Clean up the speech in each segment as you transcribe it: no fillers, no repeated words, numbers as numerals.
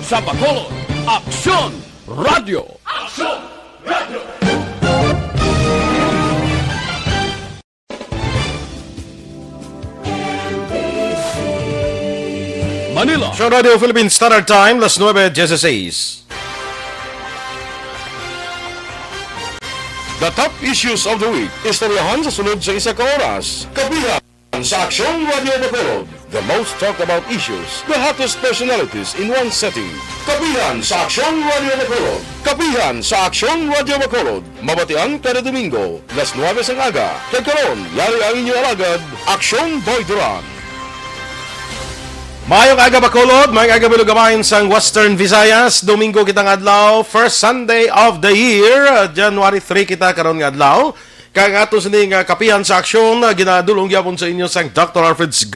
sa Bacolod, Aksyon Radio! Aksyon Radio! Manila. Aksyon Radio Philippines Standard Time, las 9:16. The top issues of the week. Istoryahan sa sunod sa isa ka oras. Kapihan sa Aksyon Radio Bacolod. The most talked about issues. The hottest personalities in one setting. Kapihan sa Aksyon Radio Bacolod. Kapihan sa Aksyon Radio Bacolod. Mabatian kada Domingo, las 9 sang aga. Kagkaroon, yari ang inyong alagad, Aksyon Boy Duran. Mayong aga Bacolod, mayong aga Bilugamayan sang Western Visayas. Domingo kitang adlaw, first Sunday of the year. January 3 kita karon nga adlaw. Kang ato sining kapihan sa aksyon, ginadulong gyapon sa inyo sang Dr. Alfred's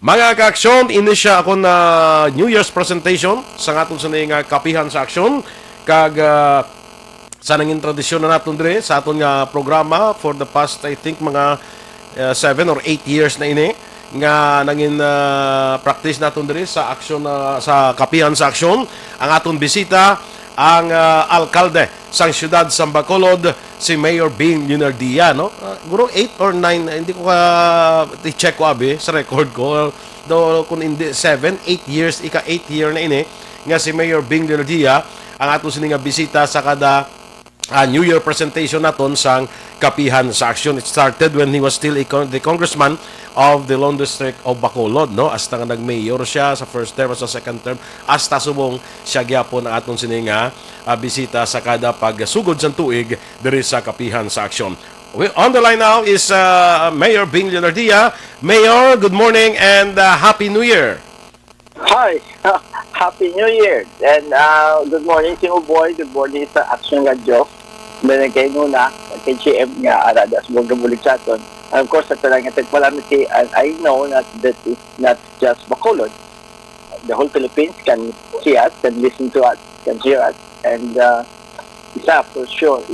mga ka-aksyon, inisya ako na New Year's presentation sa atong sa nga kapihan sa aksyon. Kag sa nanging tradisyon na natin dire sa atong nga programa for the past, I think, mga 7 or 8 years na ini nga nanging practice natin dire sa aksyon sa kapihan sa aksyon. Ang atong bisita ang alkalde sang siyudad sa Bacolod, si Mayor Bing Leonardia, no? Guro 8 or 9, hindi ko i-check ko abi sa record ko. Do kung hindi 7, 8 years, ika 8 year na ini nga si Mayor Bing Leonardia ang ato sini nga bisita sa kada New Year presentation naton sang kapihan sa aksyon. It started when he was still the congressman of the Lone District of Bacolod, no? Hasta nga nag-mayor siya sa first term at sa second term, hasta subong siya gyapon ang aton sini nga bisita sa kada pagsugod sa tuig diri sa kapihan sa aksyon. On the line now is Mayor Bing Leonardia. Mayor, good morning and Happy New Year. Hi, Happy New Year and good morning Timo Boy, good morning sa Aksyon Radio. Then kay Nuna, kay GM nga aradas mo gabulig sa aton. And of course, at lang ito calamity, and I know that is not just Bacolod. The whole Philippines can see us, can listen to us, can hear us. And isa for sure,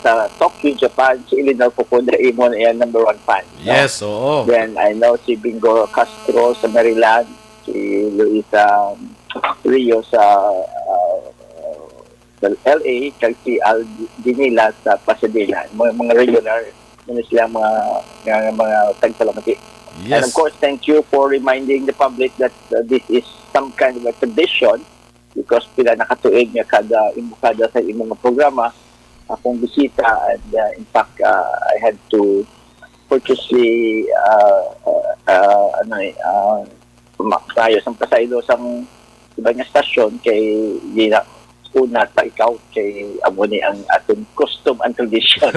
sa Tokyo, Japan, si Elinor Fukuda Imon ay number 1 fan. Yes, oo. Then I know si Bingo Castro sa Maryland, si Luisa Rio sa LA, kag si Al Dinila sa Pasadena. Mga regular, sila mga tagsalamati. Yes. And of course, thank you for reminding the public that this is some kind of a tradition because pila nakatuig niya kada imbukada sa imong programa akong bisita and in fact I had to purchase the tayo sa pasaylo sang ibang stasyon kay Gina una sa ikaw kay amo ni ang atong custom and tradition.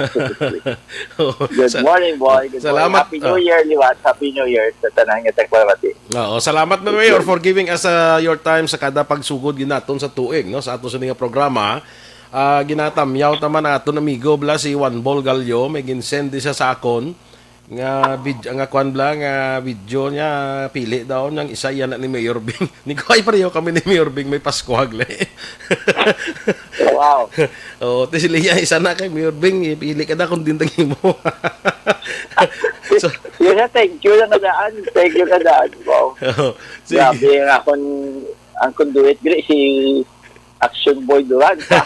Good morning, boy. Good Salamat. morning. Happy New Year, Liwat. Happy New Year sa tanang nga tagpamati. Oo, salamat na Mayor for giving us your time sa kada pagsugod ginaton sa tuig, no, sa ato sa nga programa. Ginatamyaw taman aton amigo bla si Juan Bolgalyo, may ginsend siya sa akon nga kwan bla nga video niya pili daw niyang isa yan ni Mayor Bing. Ni ko ay pareho kami ni Mayor Bing may Pasko hagle. Wow. Oh, te sila isa na kay Mayor Bing pili ka na kung dindang mo. So, Yun na, thank you na kadaan. Thank you kadaan. Wow. sige. Grabe ang conduit. Gili si Action Boy Duran sa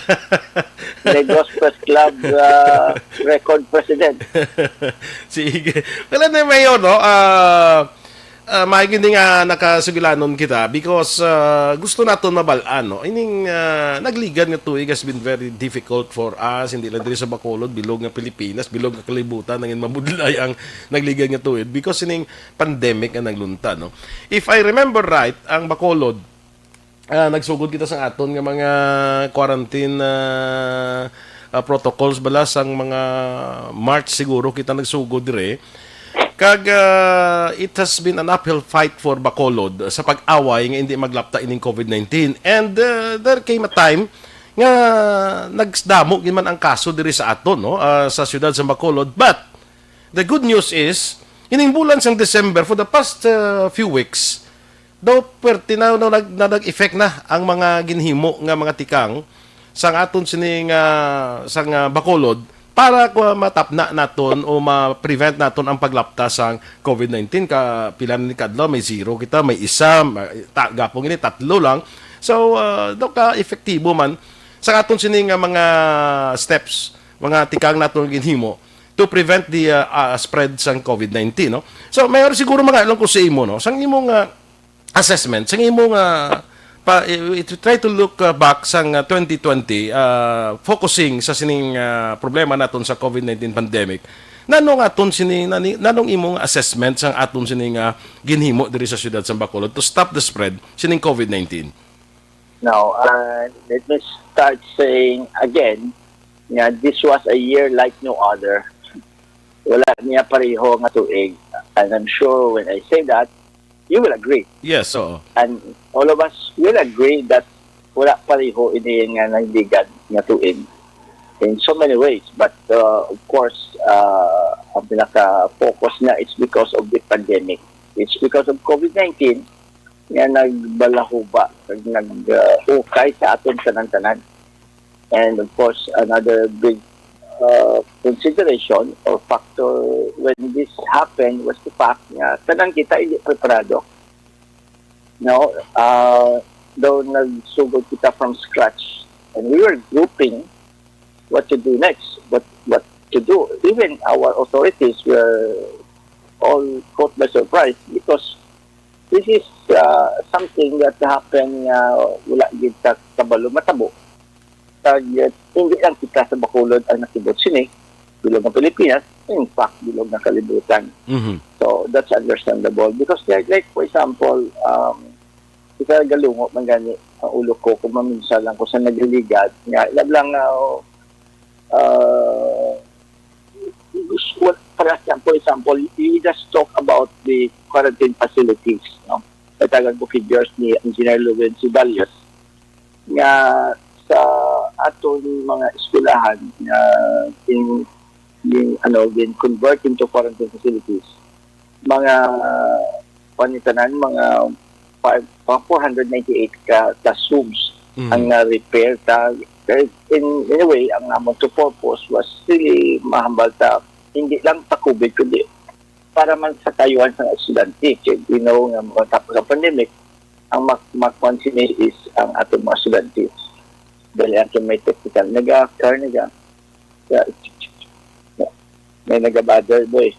Negros Press Club record president. Sige. Wala na Mayor, no? Maigindi nga nakasugilanon kita because gusto naton mabalaan, no? Ining nagligan nga tuig has been very difficult for us, hindi lang diri sa Bacolod, bilog nga Pilipinas, bilog nga kalibutan, nangin mabudlay ang nagligan nga tuig because ining pandemic nga naglunta, no? If I remember right, ang Bacolod, nagsugod kita sa aton nga mga quarantine protocols bala sang mga March siguro kita nagsugod dire. Kag it has been an uphill fight for Bacolod sa pag-away nga hindi maglapta ining COVID-19. And there came a time nga nagdamo gid man ang kaso diri sa aton, no, sa siyudad sa Bacolod. But the good news is ining bulan sang December for the past few weeks daw perti na nag-effect na ang mga ginhimo nga mga tikang sang aton sining sang Bacolod para matapna naton o ma-prevent naton ang paglapta sang COVID-19 ka pila ni kadlaw may 0 kita may isa gapong ini 3 lang so daw ka epektibo man sang aton sining mga steps mga tikang naton ginhimo to prevent the spread sang COVID-19, no. So mayor siguro mga ko sa imo, no, sang imong assessment, sang imong try to look back sang 2020 focusing sa sining problema naton sa COVID-19 pandemic. Nanong aton nanong imong assessment sang aton sining ginhimo diri sa siyudad sa Bacolod to stop the spread sining COVID-19? Now, let me start saying again, this was a year like no other. Wala niya pareho nga tuig. And I'm sure when I say that, you will agree. Yes, so. And all of us will agree that wala pareho ini nga nagdigan nga tuig in so many ways. But of course, ang pinaka-focus na is because of the pandemic. It's because of COVID-19 nga nagbalahuba, nag-ukay sa aton tanan-tanan. And of course, another big consideration or factor when this happened was the fact na tanang kita hindi preparado. No, though nagsugod kita from scratch and we were grouping what to do next, what to do. Even our authorities were all caught by surprise because this is something that happened wala gid ta kabalo matabo. Hindi lang kita sa Bacolod ang nakibot sini, bilog ng Pilipinas, in fact, bilog ng kalibutan. Mm-hmm. So, that's understandable. Because like for example, kita galungo man gani ang ulo ko kung maminsa lang ko sa nagliligad, nga lang for example, you just talk about the quarantine facilities, no? Natagan ko figures ni Engineer Lewin Sibalius nga sa aton mga eskwelahan na in convert into quarantine facilities, mga panitanan, mga 498 ka rooms ang na-repair ta. In a way, ang among to purpose was really mahambal ta, hindi lang sa COVID, kundi para man sa tayuan sa estudyante. You know, tapos ang pandemic, ang mag-continue is ang atong mga estudyante. Dahil ang may technical. May nag-bother, boy.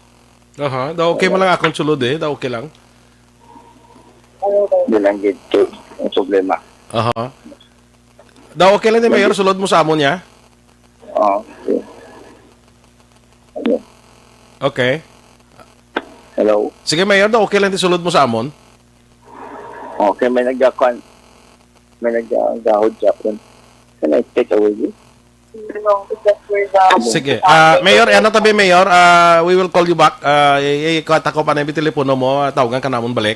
Aha, daw okay man lang akong sulod daw okay lang. Hindi lang dito ang problema. Aha. Daw okay lang Mayor, sulod mo sa amon niya? Okay. Okay. Hello? Sige Mayor, daw okay lang di sulod mo sa amon? Okay, may nag-gahod siya. Can I take away this? Sige. Mayor, ano tabi Mayor? We will call you back. Ikata ko pa na yung telepono mo. Tawagan ka namon balik.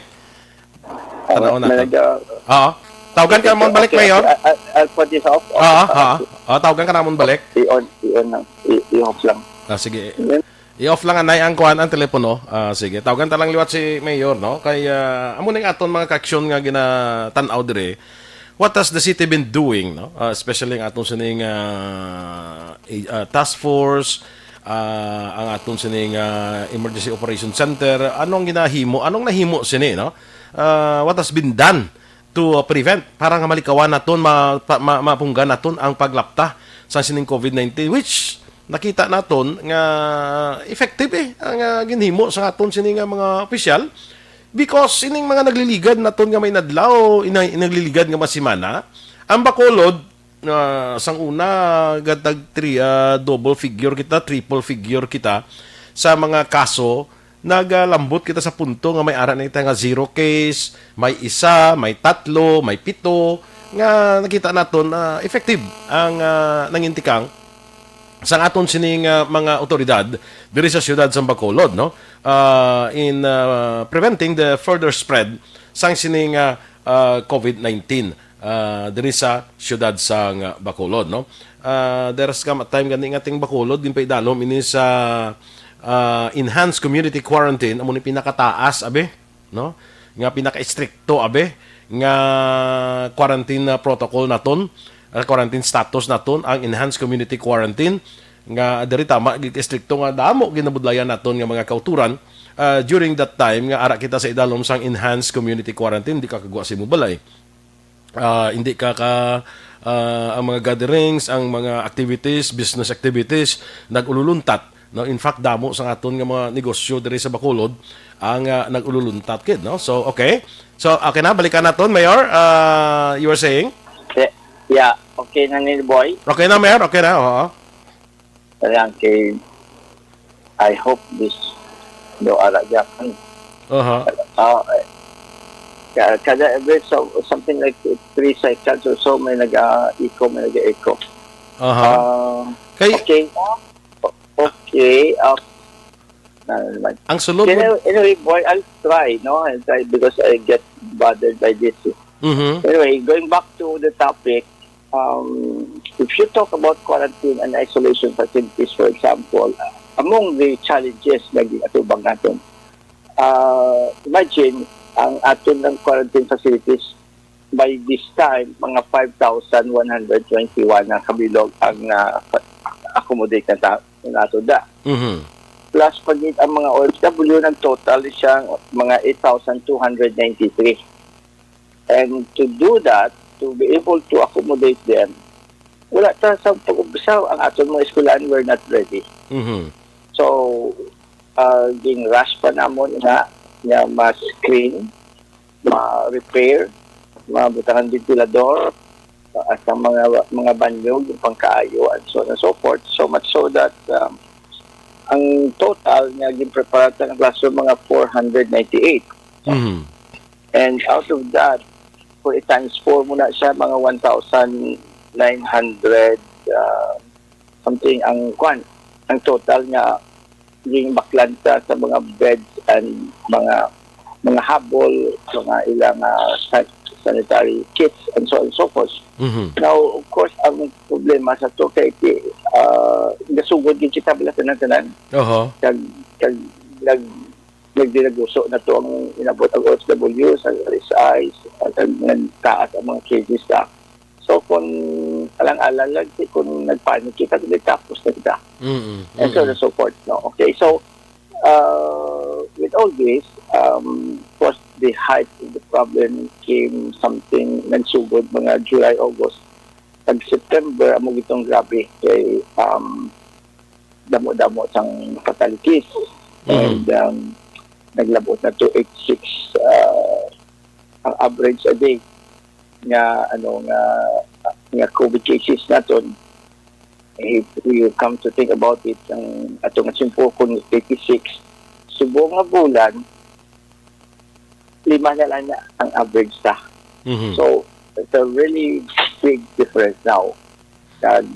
Oo. Tawagan ka namon balik, Mayor. I'll put this off. Oo. Tawagan ka namon balik. I-on lang. I-off lang. Sige. I-off lang anay ang kuan ang telepono. Sige, tawagan ta lang liwat si Mayor, no? Kay amo ning aton mga kaaksyon nga ginatan-aw dire. What has the city been doing, no? Especially ang aton sining task force, ang aton sining emergency operation center, anong ginahimo, anong nahimo sini, no? What has been done to prevent para nga malikawan naton mapunggan naton ang paglapta sa sining COVID-19, which nakita naton nga effective ang ginhimo sa aton sining mga opisyal because ining mga nagliligad naton nga may nadlaw nagliligad nga masimana ang Bacolod sang una gadag double figure kita, triple figure kita sa mga kaso. Nagalambot kita sa punto nga may ara na nga 0 case, may isa, may 3, may 7 nga nakita naton effective ang nangintikang sa aton sining mga otoridad diri sa siyudad sa Bacolod, no? In preventing the further spread sang sining COVID-19 diri sa siyudad sa Bacolod, no? There's come a time gani ating Bacolod din pa idalom ini sa enhanced community quarantine amo ni pinakataas abe, no? Nga pinaka-stricto abe nga quarantine protocol naton, quarantine status naton ang enhanced community quarantine nga diri tama gid stricto nga damo ginabudlayan naton nga mga kauturan during that time nga ara kita sa idalom sang enhanced community quarantine di ka kagwa si mobalay. Hindi ka ang mga gatherings, ang mga activities, business activities nag-ululuntat, no? In fact damo sa aton nga mga negosyo diri sa Bacolod ang nag-ululuntat kid, no? So okay na balikan naton Mayor, you were saying. Yeah, okay na ni boy. Okay na, Mayor? Okay na, oo. Ayan, kay I hope this do ara japan. Kada every something like 3 cycles or so may nag-echo. Okay. Ang sulod anyway, boy, I'll try, no? I'll try because I get bothered by this. Anyway, going back to the topic, if you talk about quarantine and isolation facilities, for example, among the challenges naging atubang natin, imagine ang aton ng quarantine facilities by this time, mga 5,121 na kabilog ang accommodate na nato da. Plus, pag ang mga OFW ng total siyang mga 8,293. And to do that, to be able to accommodate them, wala ta sa pag-ubisaw ang aton mga eskwelahan were not ready. So, ging-rush pa namon nga ma-screen, ma-repair, mabutangan ventilador, at ang mga banyo, yung pangkaayo, and so on and so forth. So much so that ang total niya ging-preparata ng classroom mga 498. And out of that, for times 4 muna siya, mga 1,900 something ang total niya yung baklanta sa mga beds and mga habol, mga ilang sanitary kits and so on and so forth. Now, of course, ang problema sa to kay nasugod yung kita bila tanan-tanan. Nagdinaguso na to ang inabot ang OFW sa RSI at nagtaas ang mga cases na. So, kung alang-alang lang, kung nagpanik kita, tapos na kita. And so on and so forth. No? Okay, so, with all this, of course, the height of the problem came something nagsugod mga July, August. Pag September, amog itong grabe kay damo-damo sang katalikis. And naglabot na 286 ang average a day nga nga COVID cases naton. If we come to think about it, ang atong simple kung 86 subong nga bulan 5 na lang na ang average ta. So it's a really big difference now. And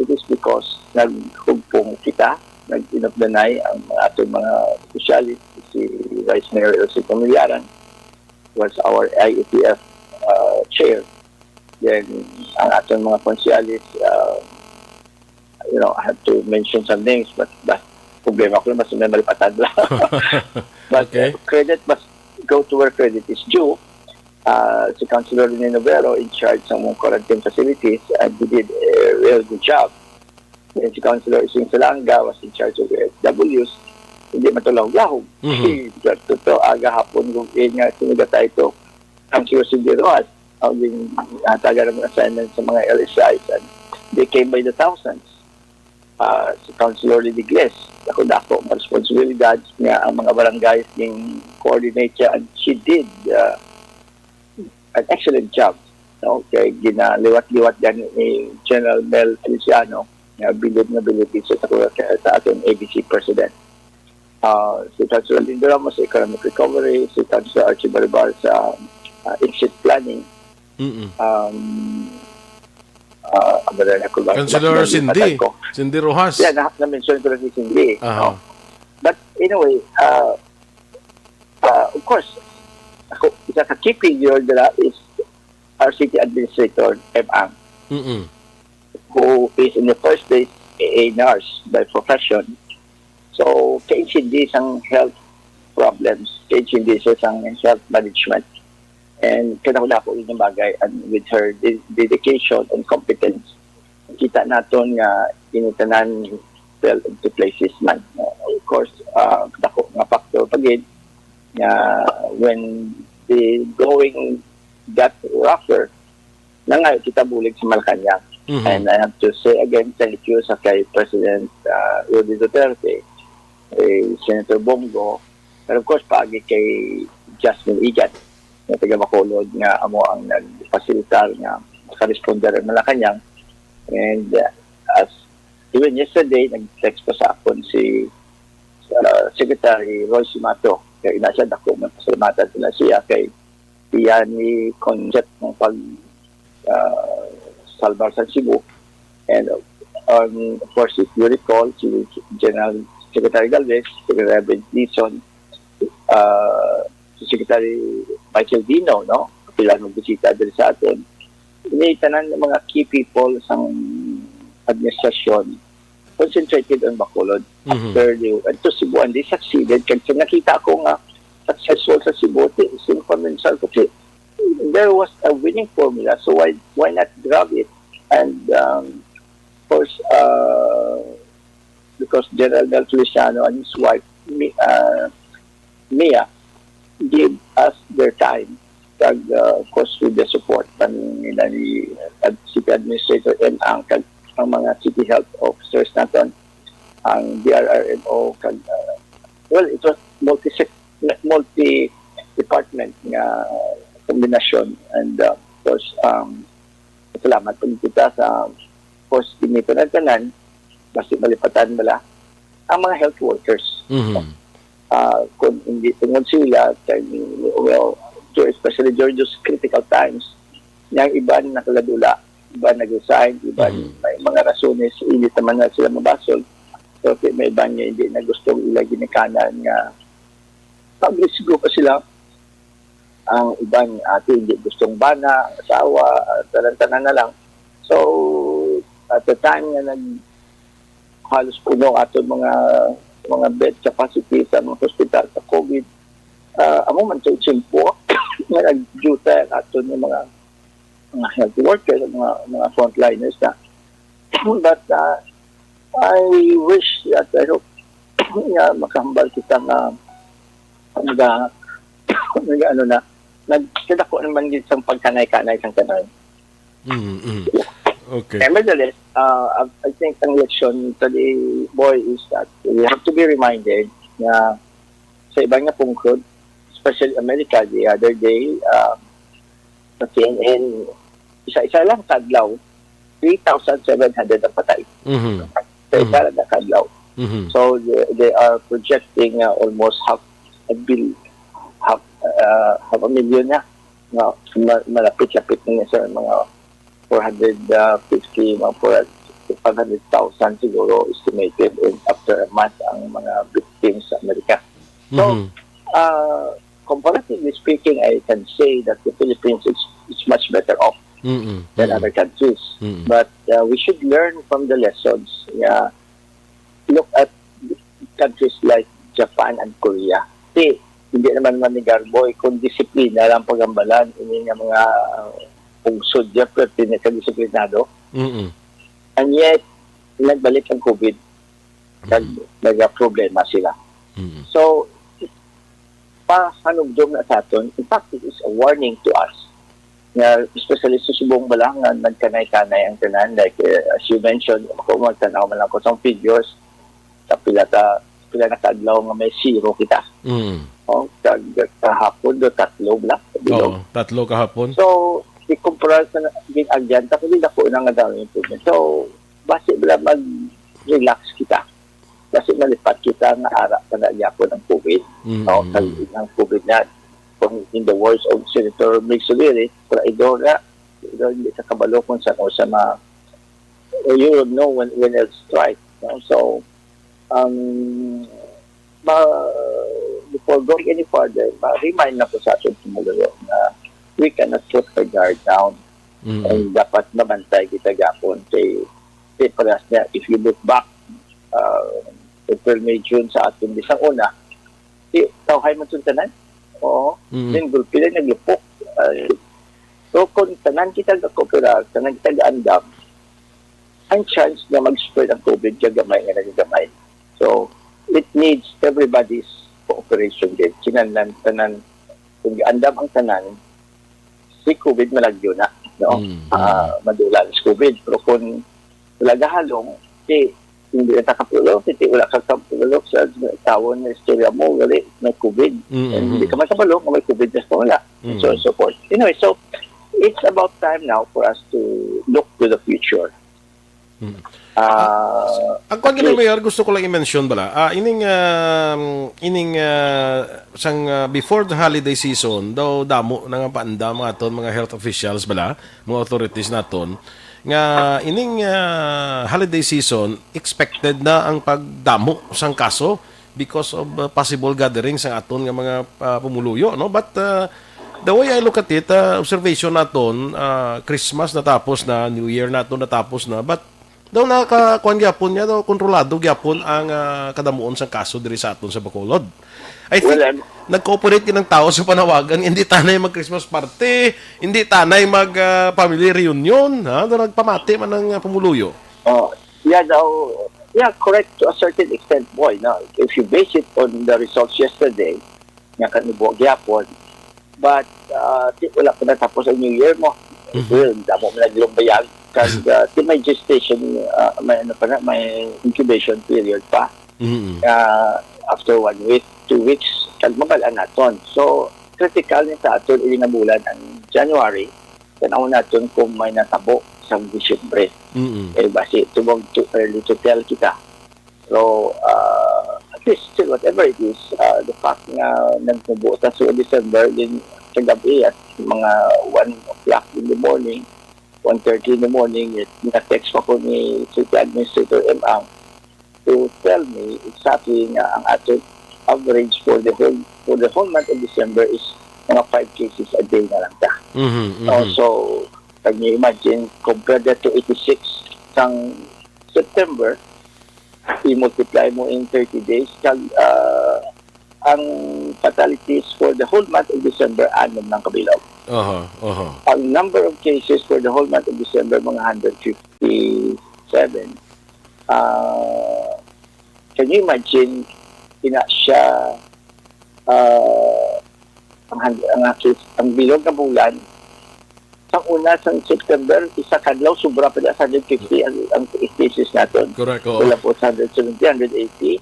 it is because naghugpong kita, nag-inopdanay ang atong mga specialist. Si Vice Mayor Elsie Pamilaran was our IETF chair. Then ang atong mga conscialis, I have to mention some names, but problema ko, mas may malipatan lang. But Okay. credit must go to where credit is due. Si Councilor Rene Novero in charge ng mga quarantine facilities and he did a real good job. And si Councilor Ising Salanga was in charge of FWs. Hindi matulog-lahog. Totoo, aga hapon kung nga sinigata ito ang Cindy Rojas ang yung taga ng assignment sa mga LSIs and they came by the thousands. Si Councilor Lidigles, dako ang responsibilidad niya ang mga barangays ng coordinate siya and she did an excellent job. No? Kaya ginaliwat-liwat yan ni General Mel Feliciano na bilid sa ating ABC President. Si Councilor Lindo Ramos sa economic recovery, si Councilor Archie Baribar sa exit planning. Councilor Cindy Rojas. Yeah, na-mention ko rin si Cindy. But anyway, of course, isa sa key figure nila is our city administrator, M. Ang, who is in the first place a nurse by profession. So, kaintindi isang health problems, kaintindi isang health management. And kinahula ko yung bagay and with her dedication and competence, kita natin nga initanan fell into places man. Of course, dako nga factor pagid nga when the going got rougher, nangayo kita bulig sa Malacanang. And I have to say again, thank you sa kay President Rudy Duterte, Senator Bongo, pero of course, paagi kay Jasmine Igat, na taga Bacolod nga amo ang nag-facilitar nga makaresponder ang Malacanang. And as even yesterday, nag-text pa sa akon si Secretary Roy Simato. Kaya ina siya, dako magpasalamatan sila siya kay iyan ni concept ng salvar sa Cebu. And of course, if you recall, si General Secretary Galvez, Secretary Dizon, si Secretary Michael Dino, no? Kapila ng bisita din sa atin. Iniitanan ng mga key people sa administrasyon concentrated on Bacolod after and to Cebu, and they succeeded. Kasi nakita ko nga successful sa Cebu, sinformensal kasi there was a winning formula, so why not grab it? And of course, because General Del Feliciano and his wife, Mia, give us their time. Of course, with the support nila ni City Administrator and ang mga city health officers natin, ang DRRMO, well, it was multi-department nga kombinasyon. And of course, salamat po kita sa, of course, dinito na tanan, kasi malipatan bala, ang mga health workers. Kung hindi tungod sila, well, especially during those critical times, yung iba nakaladula, iba nag-resign, iba may mga rasones, hindi naman na sila mabasol. So, may iba niya hindi na gustong ilagay ni kanan nga pag-resigo pa sila. Ang ibang ate hindi gustong bana, asawa, tanan-tanan na lang. So, at the time na halos puno ato mga bed capacity sa mga hospital sa COVID, amo man sa po nga nag-duty ato ng mga health workers, mga frontliners na. But I wish that I hope nga makahambal kita na nagkadako naman din sa pagkanay-kanay sang kanay. Okay. Nevertheless, I think ang leksyon today, boy, is that we have to be reminded na sa ibang nga pungkod, especially America, the other day, sa CNN, isa-isa lang kadlaw, 3,700 ang patay. Sa isa lang na kadlaw. So, they are projecting almost half a million na. Malapit-lapit na sa mga 450, mga 500,000 siguro estimated after a month ang mga victims sa Amerika. So, comparatively speaking, I can say that the Philippines is much better off than other countries. But we should learn from the lessons. Look at countries like Japan and Korea. Kasi hindi naman manigarboy kung disiplina lang pagambalan. Ini nga mga pungsod dyan, pero pinaka-disiplinado. And yet, nagbalik ang COVID. Nag-problema sila. So, pahanugdom na sa aton, in fact, it is a warning to us na especially sa subong balangan, nagkanay-kanay ang tanan. Like, as you mentioned, ako magtanaw man lang ko sa figures sa pila na kaadlaw nga may zero kita. Kahapon do, tatlo black. Tatlo kahapon. So, i-compare sa gin-agyanta, hindi na po nang adami improvement. So, base bala mag-relax kita. Kasi nalipat kita nga ara pa na po ng COVID. Ng COVID na. Kung in the words of Senator Mig Soliri, para idora, hindi sa kabalo kung saan o sa you would know when it'll strike. No? So, before going any further, remind na po sa ating tumulong na we cannot put our guard down. And dapat mabantay kita gapon. Say parehas niya, if you look back, April, May, June sa ating bisang una, tawhay man suntanan. Then gulpi lang naglipok. So kung tanan kita ga-cooperate, tanan kita ga-andam, ang chance na mag-spread ang COVID kagamay nga nagagamay. So it needs everybody's cooperation din. Kinanlan tanan, kung ga-andam ang tanan, si COVID malagyo na. No? Madula sa COVID. Pero kung wala gahalong, hindi na takapulok, hindi wala kakapulok sa tawon na istorya mo, wali, may COVID. And hindi ka makapulok, may COVID na wala. And so on and so forth. Anyway, so it's about time now for us to look to the future. Ang kwan ganun, Mayor, gusto ko lang i-mention bala. Before the holiday season, daw damo nga paanda mga health officials bala, mga authorities naton, nga holiday season expected na ang pagdamo sang kaso because of possible gatherings ang aton nga mga pumuluyo, no? But the way I look at it, observation naton, Christmas natapos na, New Year naton natapos na, but daw nakakuan gyapon niya, daw kontrolado gyapon ang kadamuon sang kaso diri sa aton sa Bacolod. I think nag-cooperate ng tao sa panawagan, hindi tanay mag-Christmas party, hindi tanay mag-family reunion, ha? Nagpamati man ng pumuluyo. Correct to a certain extent, boy. Now, if you base it on the results yesterday, nga kanubo gyapon, but wala pa natapos ang New Year mo. Damo mo nagilong bayag. Kasi may gestation, may incubation period pa. After 1 week, 2 weeks, kagmabalaan natin. So, critical niya sa atin, ilinabulan ang January, tanaw natin kung may natabo sa Disyembre. Basi, tubog too early to tell kita. So, at least, still, whatever it is, the fact na nagmubo sa December, din kagabi at mga 1 o'clock in the morning, 1:30 in the morning, na-text pa ko ni City Administrator M.A. to tell me exactly nga ang ating average for the whole month of December is mga 5 cases a day na lang ta. So, can you imagine, compared that to 86 sang September, i-multiply mo in 30 days, ang fatalities for the whole month of December, 6 ng kabilaw. Ang number of cases for the whole month of December, mga 157. Can you imagine, siya ang bilog na bulan sa una sa September, isa kadlaw sobra pa sa 150 ang cases natin. Correct. Wala po sa 170, 180.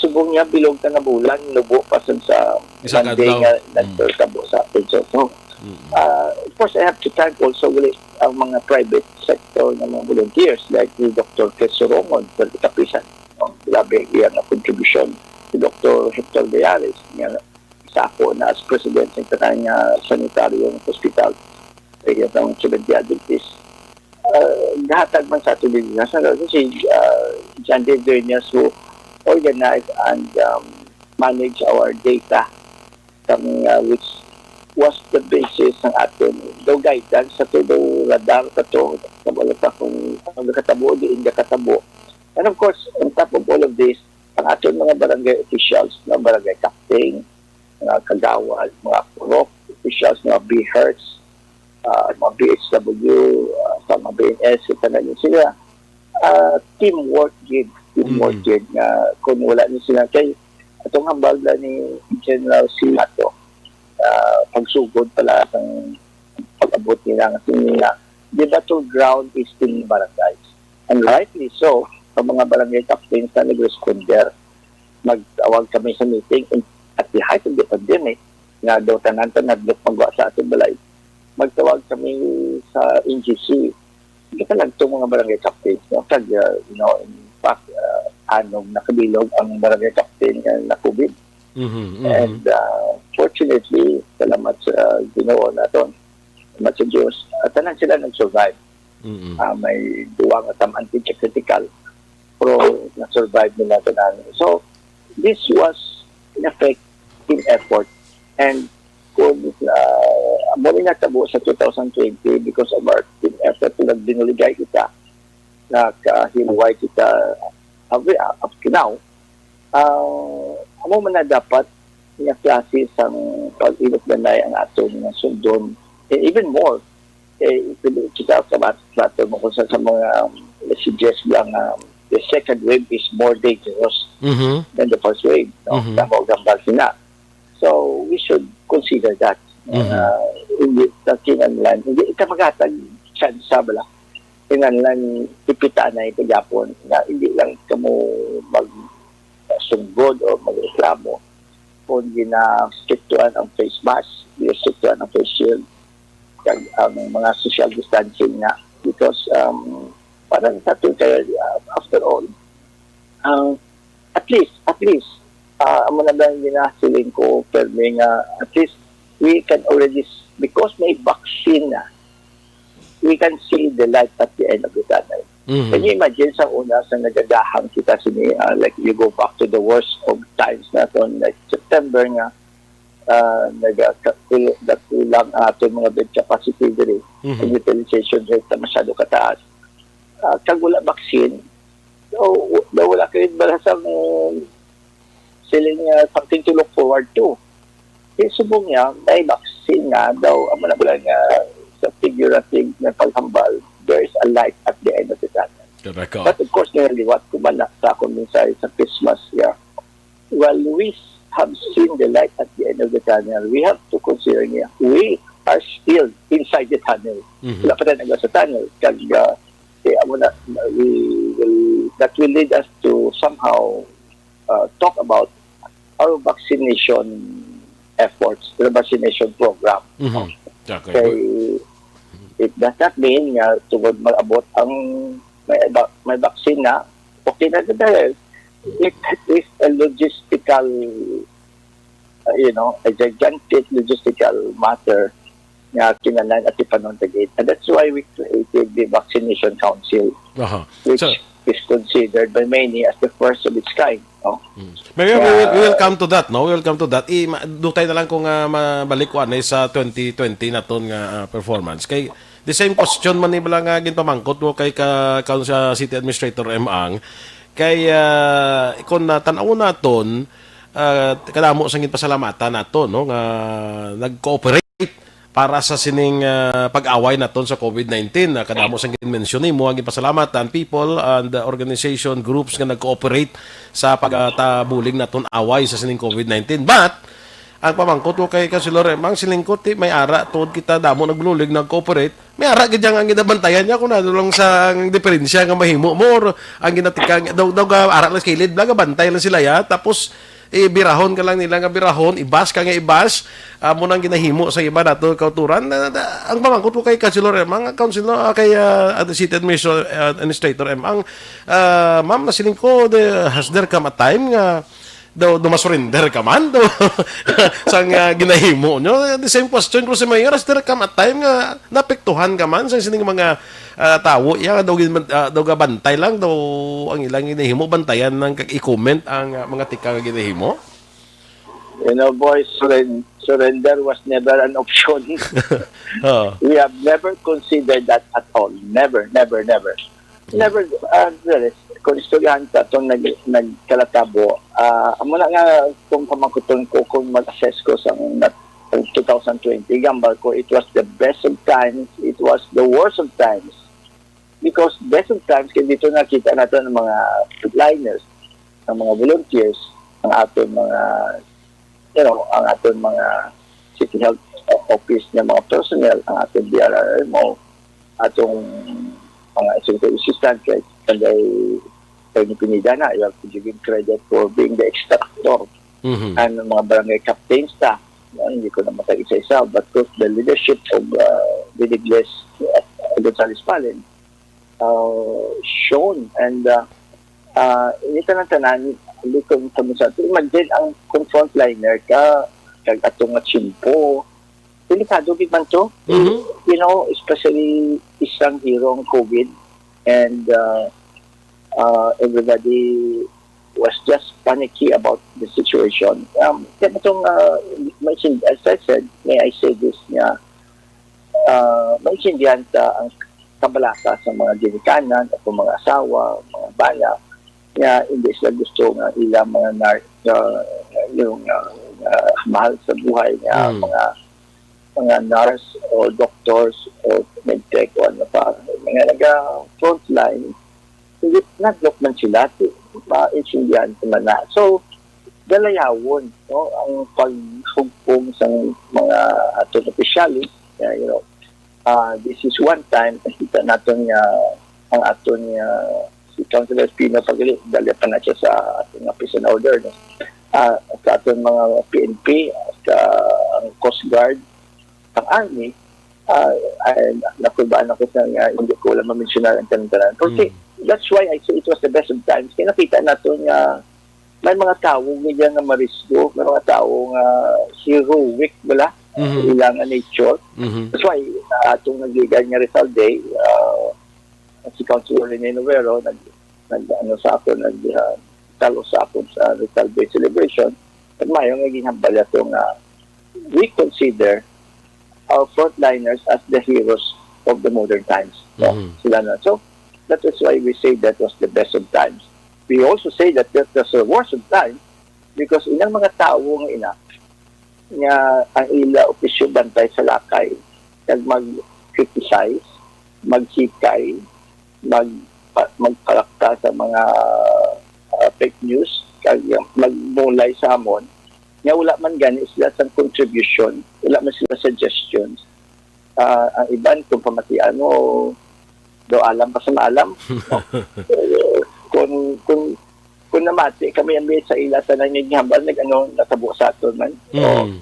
Subong niya bilog na bulan, lubo pa sa Monday nga nagtabo sa atin. So, of course, I have to thank also ang mga private sector ng mga volunteers like ni Dr. Kesoromon sa Kapisan. Labi ang contribution si Dr. Hector Diares niya sa ako na as president ng kanyang sanitaryong hospital kaya ng Seventh-day Adventist. Gahatag man sa atin din si John D. Vernias who organize and manage our data which was the basis ng ating guidance sa tulo radar kato kabalo pa kung katabo di inda katabo. And of course, on top of all of this, ang ating mga barangay officials, mga barangay captain, mga kagawad, mga kurok officials, mga BHERTS, mga BHW, sa mga BNS, tanan sila. Teamwork gid nga kung wala ni sila kay atong hambal ni General Silato, pagsugod pala ng pag-abot nila ng nila. The battleground is still barangays. And rightly so, sa mga barangay captains na nag-responder, magtawag kami sa meeting at the height of the pandemic, nga daw tanan-tanan magwa sa ating balay, magtawag kami sa NGC. Kita lang itong mga barangay captains. No? Kag, in fact, anong nakabilog ang barangay captain na COVID. And fortunately, salamat sa Ginoo naton, salamat sa Diyos, tanan sila nag-survive. May duwang at anti-critical, pero na-survive nila tanan. So, this was, in effect, team effort. And kung muli natabo sa 2020 because of our team effort, nagdinuligay kita, nakahiluway kita up to now, amo man na dapat nga klase sang pag-ilot na ang atong sundon. And even more, kita sa plato mo kung sa mga messages lang the second wave is more dangerous than the first wave. No? Gambal sila. So, we should consider that. Hindi kinanlan, hindi ikamagatag chance bala. Kinanlan ipita na ito Japon na hindi lang kamo magsunggod o magreklamo kung gina-strictuan ang face mask, gina-strictuan ang face shield, ang mga social distancing na. Because parang tattoo kayo, after all, at least, amo na lang ginasiling ko, pero at least we can already, because may vaccine na, we can see the light at the end of the tunnel. Can you imagine sa una sa nagagahang kita sini, like you go back to the worst of times na to, like September nga, nagkulang ato mga bed capacity diri, ang utilization rate na masyado kataas. Kag wala vaccine, so wala kayo balasang siling something to look forward to. Yung subong niya, may vaccine nga daw, ang malabala nga sa figurative na paghambal, there is a light at the end of the tunnel. But of course, naliwat ko ba sa akong mensahe sa Christmas, while we have seen the light at the end of the tunnel, we have to consider niya, we are still inside the tunnel. Wala pa rin hanggang sa tunnel. Kag, that will lead us to somehow talk about our vaccination efforts, the vaccination program. Okay. It does not mean nga tungod mag-abot ang may vaccine na, okay na dahil it is a logistical, a gigantic logistical matter nga kinalan at ipanuntaggit. And that's why we created the Vaccination Council, which is considered by many as the first of its kind. No? Maybe we will come to that, no? We will come to that. Dutay na lang kung mabalik ko sa 2020 na ton nga performance. Kay the same question man nila nga ginpamangkot mo kay sa City Administrator Ang kay kung natanaw naton kadamo sang pasalamatan naton no nga nag-cooperate para sa sining pag-away naton sa COVID-19. Kadamo sang mention mo ang pasalamatan people and organization groups nga nag-cooperate sa pagtabuling naton away sa sining COVID-19. But ang pamangkot ko kay Councilor Emang silingkot may ara tuod kita damo nagbululig nag-cooperate. May ara gid ang ginabantayan niya kun ano lang sa diferensya nga mahimo mo ang ginatikang daw ara lang kilid blaga bantay lang sila ya tapos birahon ka lang nila nga birahon, ibas ka nga ibas, mo nang ginahimo sa iba nato kauturan. Ang pamangkot ko kay Councilor Emang, Councilor kay City Administrator Emang, ma'am nasiling ko, has there come a time nga daw masurrender ka man daw sang ginahimo nyo. The same question ko sa mayor, has there come a time nga napektuhan ka man sa sining mga tao daw bantay lang daw ang ilang ginahimo bantayan ng i-comment ang mga tika nga ginahimo. Boys, surrender was never an option. We have never considered that at all. Never. never, kung istoryahan sa itong nagkalatabo, amo na nga kung pamakuton ko, kung mag-assess ko sa 2020, gambal ko, it was the best of times, it was the worst of times. Because best of times, kaya dito nakita natin ng mga frontliners, ng mga volunteers, ang ating mga, ang ating mga city health office ng mga personnel, ang ating DRRMO, atong mga executive assistant, kaya Pinida na, you have to give him credit for being the extractor and mga barangay captain staff. Hindi ko na matag-isa-isa, but the leadership of Vidigles Gonzales Palen shown, and hindi ka ng tanan, hindi ko sa imagine ang frontliner ka, kag atong nga chimpo, delikado big man to, especially isang hero ng COVID, and everybody was just panicky about the situation. As I said, may I say this niya, maintindihan sa ang kabalaka sa mga ginikanan at mga asawa, mga bala, niya hindi sila gusto nga ilang mga mahal sa buhay niya, mga nurse o doctors o medtech o ano pa, mga naga-frontline, hindi naglok man sila, maintindihan sila na. So, dalayawon, ang paghugpong sa mga atong opisyalis, this is one time, nakita natin ang aton si Councilor Pino Pagili, dali pa na siya sa ating prison order, sa ating mga PNP, sa ang Coast Guard, ang Army, nakubaan ako sa hindi ko lang ma-mentionar ang tanong-tanong. Okay, that's why I say it was the best of times. Kaya nakita natin may mga taong medyo nga marisgo, may mga taong heroic, wala? Ilang nature. That's why atong nagligan nga Rizal Day, si Councilor Rene Novero, nagtalo sa akin sa Rizal Day celebration. At mayroong naging hambal itong we consider our frontliners as the heroes of the modern times. Sila na. So, that is why we say that was the best of times. We also say that that was the worst of times because ilang mga tao nga ang ila opisyon bantay sa lakay, mag-criticize, magsikay, magparakta sa mga fake news, magmulay sa amon, nga wala man gani sila sa contribution, wala man sila suggestions. Ang iban, kung pamatian mo, do alam pa sa maalam. Kung namati, kami ang sa ila sa nangyayambal, natabo sa ato man. Kung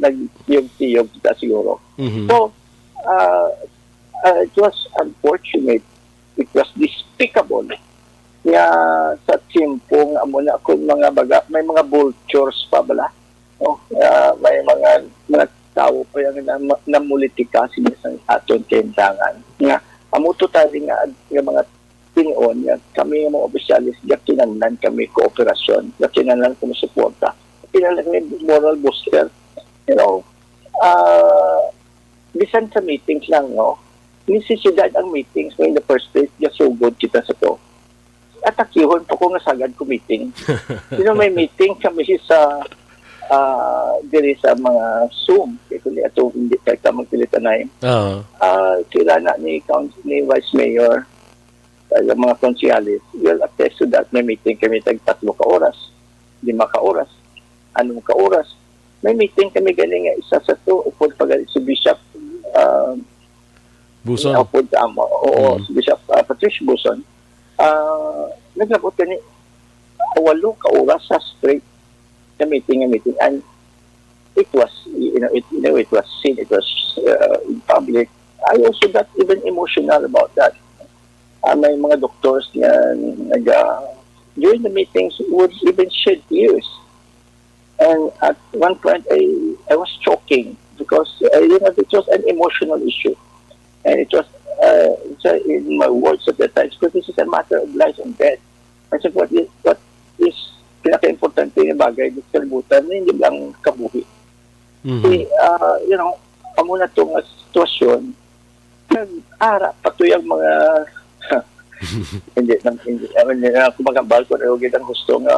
nag-tiyog-tiyog kita siguro. So, it was unfortunate. It was despicable nga sa timpong amo na kung mga baga, may mga vultures pa bala. May mga tao pa yung namulitika sa aton kentangan. Nga, amo to tayo nga mga tinoon, kami mga opisyalis, kinanglan kami kooperasyon, kinanglan kami suporta. Kinanglan kami moral booster. Bisan sa meetings lang, nisisidad ang meetings in the first place, sugod kita sa to. At akihon po ko nga sagad ko meeting. May meeting kami sa diri sa mga Zoom. Kaya ito hindi tayo magpilitanay. Sila na ni Vice Mayor, yung mga konsyalis, will attest to that. May meeting kami tag 3 ka oras, 5 ka oras, 6 ka oras. May meeting kami galing nga isa sa to, upod pagalit si Bishop Buson. Upod sa amo. Oo, si Bishop Patrice Buson. Naglabot ka ni 8 ka oras sa straight na meeting, and it was, it was seen, it was in public. I also got even emotional about that. May mga doctors na during the meetings would even shed tears. And at one point, I was choking because, it was an emotional issue. And it was, in my words at that time, because this is a matter of life and death. I said, what is pinaka-importante na bagay dito sa libutan na hindi lang kabuhi. Amo na itong sitwasyon, nag-ara patuloy ang mga Kumbaga balko na yung gitang gusto nga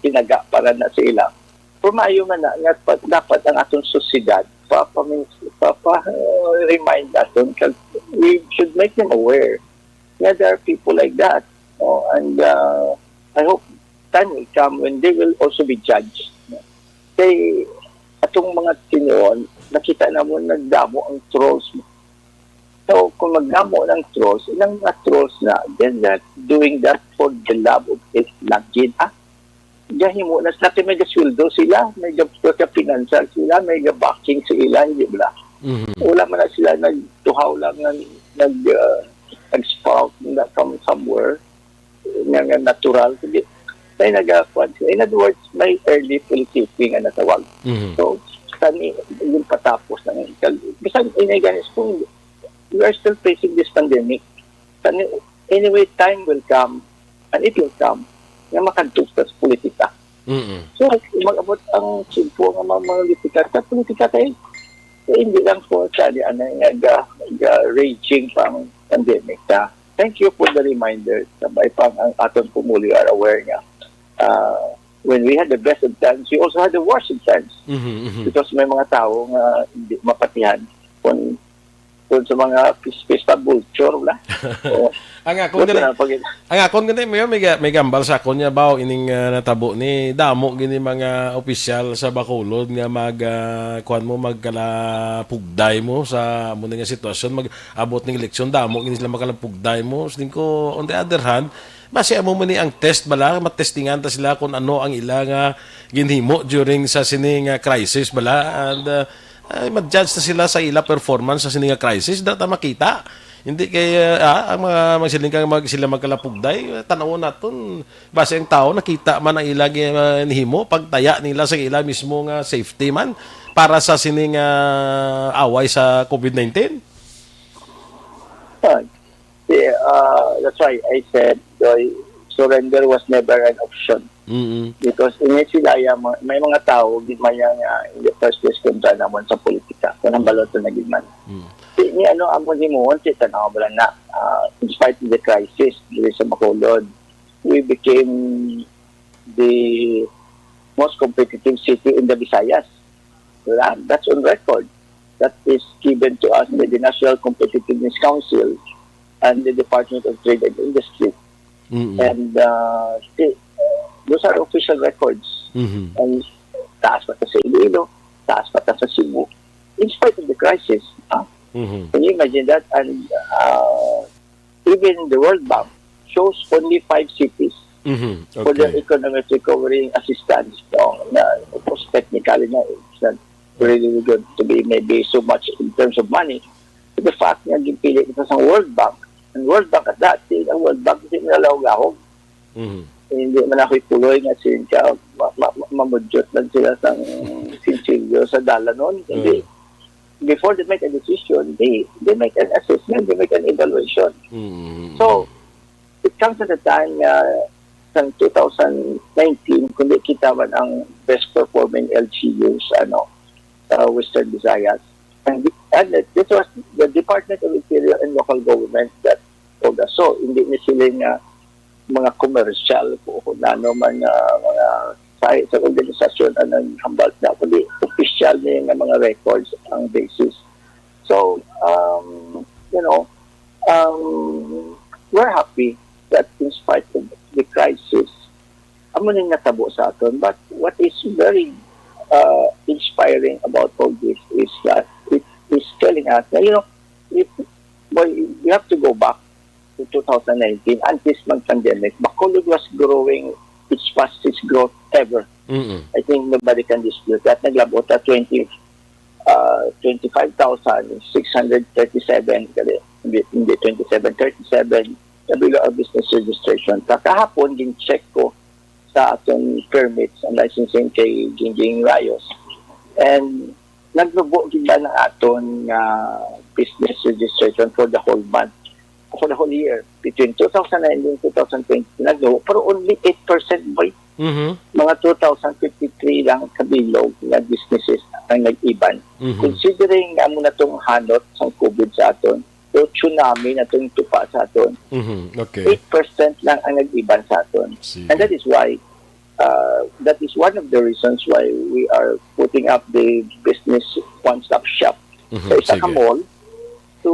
tinaga para na sa ila. Pumayo man na, nga dapat ang atong susidad, remind natin, we should make them aware that there are people like that. And I hope time will come when they will also be judged. Kaya atong mga tinuon, nakita na mo nagdamo ang trolls mo. So, kung magdamo ng trolls, ilang mga trolls na, they're not doing that for the love of it, lagin, Dahil mo na sa may sweldo sila, may financial sila, may backing sila, hindi ba? Wala man na sila nagtuhaw lang, nag-sprout from somewhere, nga natural. May nag-akuan sila. In other words, may early politicking na natawag. So, kami, yung patapos ng bisan inaganis kung we are still facing this pandemic. Anyway, time will come, and it will come, na makaduktas politika. So, mag-abot ang simpo ng mga politika tayo. Hindi lang po raging pang pandemic. Thank you for the reminder. Sabay pang ang aton pumuli are aware nga. When we had the best of times, we also had the worst of times. Because may mga tao nga hindi mapatihan kung sa mga pista vulture wala. Ang akon gani may gambal sa akon niya bawo ining natabo ni damo gini mga opisyal sa Bacolod nga kuan mo magkala pugday mo sa mo nga sitwasyon mag-abot ning eleksyon damo gini sila magkala pugday mo so ko on the other hand base amo man ni ang test bala matestingan ta sila kung ano ang ila ginhimo during sa sining crisis bala and mag-judge na sila sa ila performance sa sininga crisis data makita hindi kay ang mga magsilingkang sila magkalapugday tanawon naton base ang tao nakita man ang ila ginhimo pagtaya nila sa ila mismo nga safety man para sa sining away sa COVID-19. That's why I said surrender was never an option. Because sila may mga tao gitmayang in the first place kontra naman sa politika kung ang baloto na gitman. Ni ang mo si tanaw bala na in spite of the crisis dito sa Bacolod, we became the most competitive city in the Visayas. That's on record. That is given to us by the National Competitiveness Council and the Department of Trade and Industry. And those are official records. And taas pa sa Iloilo, taas pa sa Cebu, in spite of the crisis. Can you imagine that? And even the World Bank shows only 5 cities for their economic recovery assistance. Of course, technically, it's not really good to be maybe so much in terms of money. But the fact na ginpili ito sa World Bank, and World Bank at that, ang World Bank kasi nalawag-ahog. Hindi man ako'y tuloy nga siya mamudyot lang sila sa sinsilyo sa dala noon. Before they make a decision, they make an assessment, they make an evaluation. So, it comes at a time sa 2019, kundi kita man ang best performing LGU sa Western Visayas. And this was the Department of Interior and Local Government that told us. So, hindi na sila mga commercial kung ano man mga sa organisasyon ang hambal na kundi official na mga records ang basis. So, we're happy that in spite of the crisis, amo nang natabo sa aton. But what is very inspiring about all this is that it is telling us that, we have to go back to 2019 until mag-pandemic. Bacolod was growing its fastest growth ever. I think nobody can dispute that. Naglabot at 25,637, hindi 37 below business registration. Kahapon, din-check ko sa atong permits and licensing kay Gingging Rayos. And naglubo gila ng aton business registration for the whole month. For the whole year, between 2019 and 2020, naglubo. Pero only 8% by mga 2,053 lang kabilog na businesses ang nag-iban. Considering na muna itong hanot sa COVID sa aton, to tsunami na itong tupa sa aton. Okay. 8% lang ang nag-iban sa aton. Sige. And that is why, that is one of the reasons why we are putting up the business one-stop shop sa isa ka Sige. mall to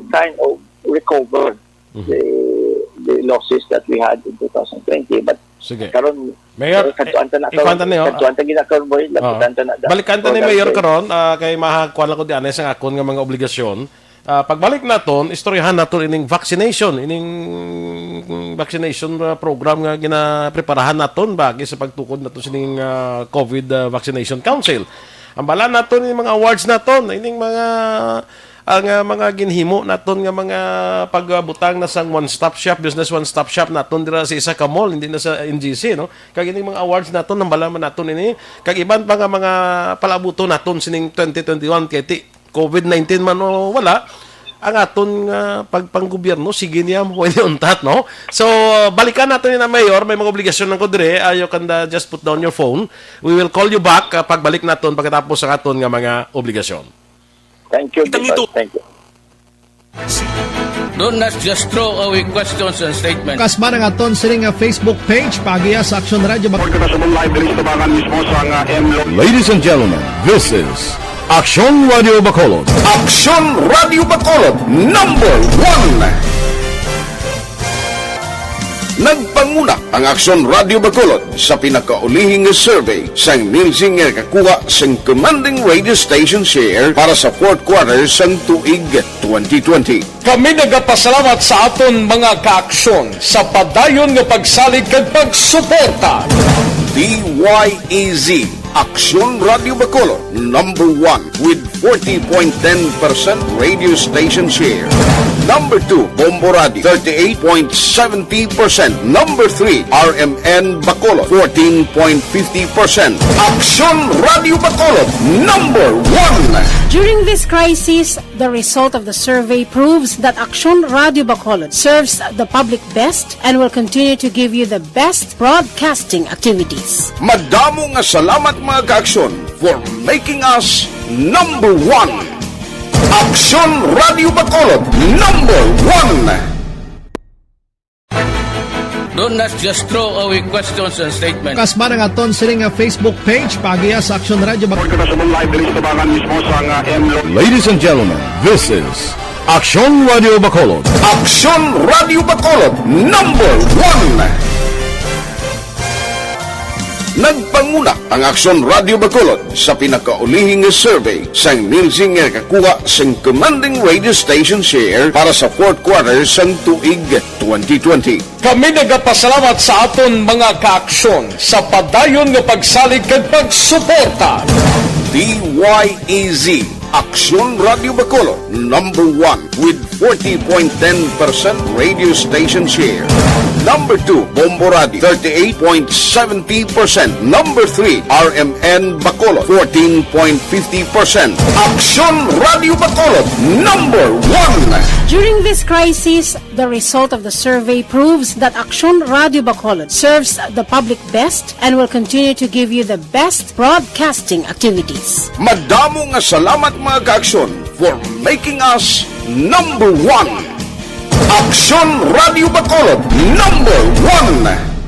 kind of recover the losses that we had in 2020. But Sige. karon Mayor, kadtuan ta na ikwanta niyo. kadtuan ta ginakaroon boy, lapitan ta na. Balikan ta ni Mayor karon kay mahakuan lang ko di anes ang akon nga mga obligasyon. Pagbalik naton, istoryahan naton ining vaccination program nga ginapreparahan naton bagi sa pagtukod naton sining COVID Vaccination Council. Ang bala naton ining mga awards naton, ining mga ginhimo naton nga mga pagbutang na sang one-stop shop, business one-stop shop naton dira sa isa ka mall, hindi na sa NGC, no? Kag ining mga awards naton nang bala man naton ini, kag iban pa nga mga palabuto naton sining 2021 kay COVID-19 man o wala, ang aton pagpanggobyerno sige niya mo untat, no? So balikan natin ni na Mayor, may mga obligasyon ng kodre, you can just put down your phone. We will call you back pagbalik naton pagkatapos ang aton nga mga obligasyon. Thank you. Itang Tito. ito. Thank you. Do not just throw away questions and statements. Kasma ng aton sining Facebook page pagiya sa Action Radio. Ladies and gentlemen, this is Action Radio Bacolod. Action Radio Bacolod, number 1. Nagpanguna ang Action Radio Bacolod sa pinakaulihing survey sang Nielsen nga kakuha sang commanding radio station share para sa fourth quarter sang tuig 2020. Kami nagapasalamat sa aton mga kaaksyon sa padayon nga pagsalig kag pagsuporta. DYEZ Action Radio Bacolod, number 1 with 40.10% radio station share. Number 2, Bombo Radio, 38.70%. Number 3, RMN Bacolod, 14.50%. Action Radio Bacolod, number 1. During this crisis, the result of the survey proves that Action Radio Bacolod serves the public best and will continue to give you the best broadcasting activities. Madamo nga salamat mga kaaksyon for making us number 1. Action Radio Bacolod, number 1. Do not just throw away questions and statements. Kasma ng aton sining Facebook page pagiya sa Action Radio. Ladies and gentlemen, this is Action Radio Bacolod. Action Radio Bacolod, number 1. Nagpanguna ang Action Radio Bacolod sa pinakaulihing survey sang Nielsen nga kakuha sang commanding radio station share para sa fourth quarter sang tuig 2020. Kami nagapasalamat sa aton mga kaaksyon sa padayon nga pagsalig kag pagsuporta. DYEZ Action Radio Bacolod, number 1 with 40.10% radio station share. Number 2, Bombo Radio, 38.70%. Number 3, RMN Bacolod, 14.50%. Action Radio Bacolod, number 1. During this crisis, the result of the survey proves that Action Radio Bacolod serves the public best and will continue to give you the best broadcasting activities. Madamo nga salamat mga kaaksyon for making us number 1. Action Radio Bacolod, number 1.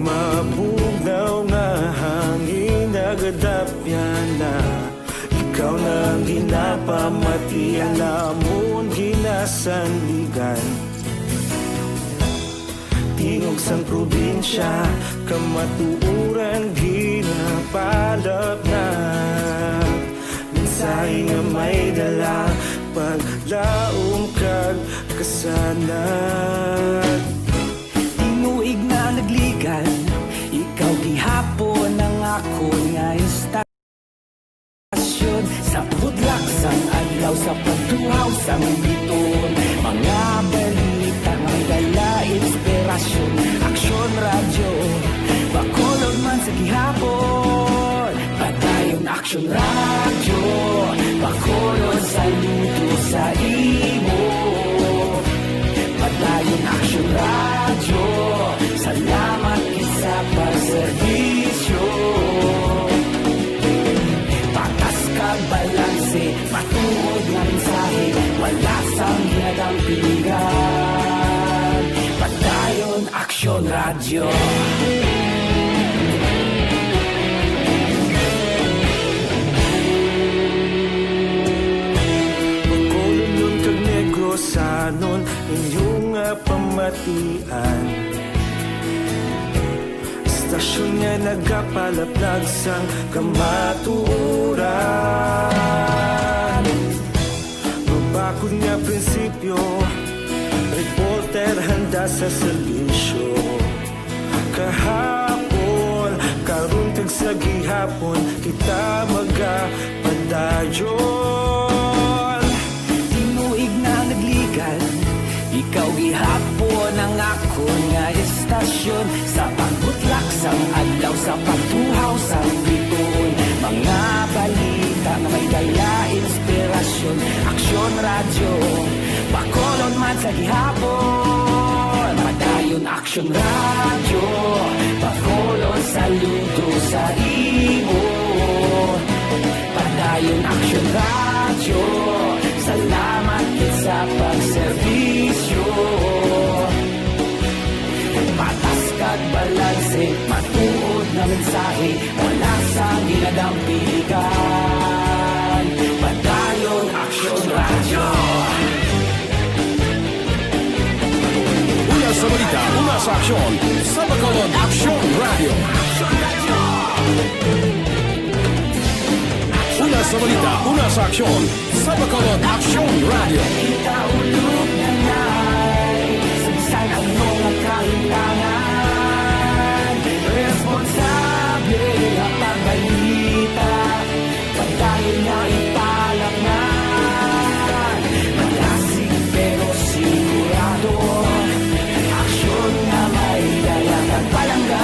Mabugaw nga hangin nagadapyan na ikaw nang ginapamati alamon ginasandigan tingog sang probinsya kamatuuran ginapalap na minsay nga may dala paglaom kag kasanat inuig na nagligan ikaw gihapon ang ako nga istasyon sa pudlak sang adlaw sa pagtuhaw sang biton mga balita nga dala inspirasyon Action Radio Bacolod man sa gihapon, padayon aksyon radyo, Bacolod saludo sa imo. Padayon aksyon radyo, salamat isa pagserbisyo. Patas kag balanse, matuod nga mensahe, wala sang ginagampingan. Padayon aksyon radyo. Sanon inyong pamatian, istasyon nga nagapalaplag sang kamaturan. Mabakod nga prinsipyo, reporter handa sa serbisyo. Kahapon, karuntag sa gihapon, kita magapadayon. Tinuig na nagligan, ikaw gihapon ang ako nga estasyon. Sa pagbutlak sang adlaw, sa pagtuhaw sang bituon, mga balita na may dala inspirasyon. Aksyon radyo, Bacolod man sa gihapon, padayon aksyon radyo, Bacolod saludo sa imo. Padayon aksyon radyo, salamat kit sa pagserbisyo. Patas kag balanse, matuod na mensahe, wala sang ginadampigan. Padayon aksyon radyo. Una sa balita, una sa aksyon, sa Bacolod Aksyon Radio. Una sa balita, una sa aksyon, sa Bacolod Aksyon Radio. Kita ulog na na'y sabisan ang mga kahilangan. Responsable ang pagbalita, pagdayo na ipalaknan. Malasig pero sigurado, aksyon na may dalang at palanggan.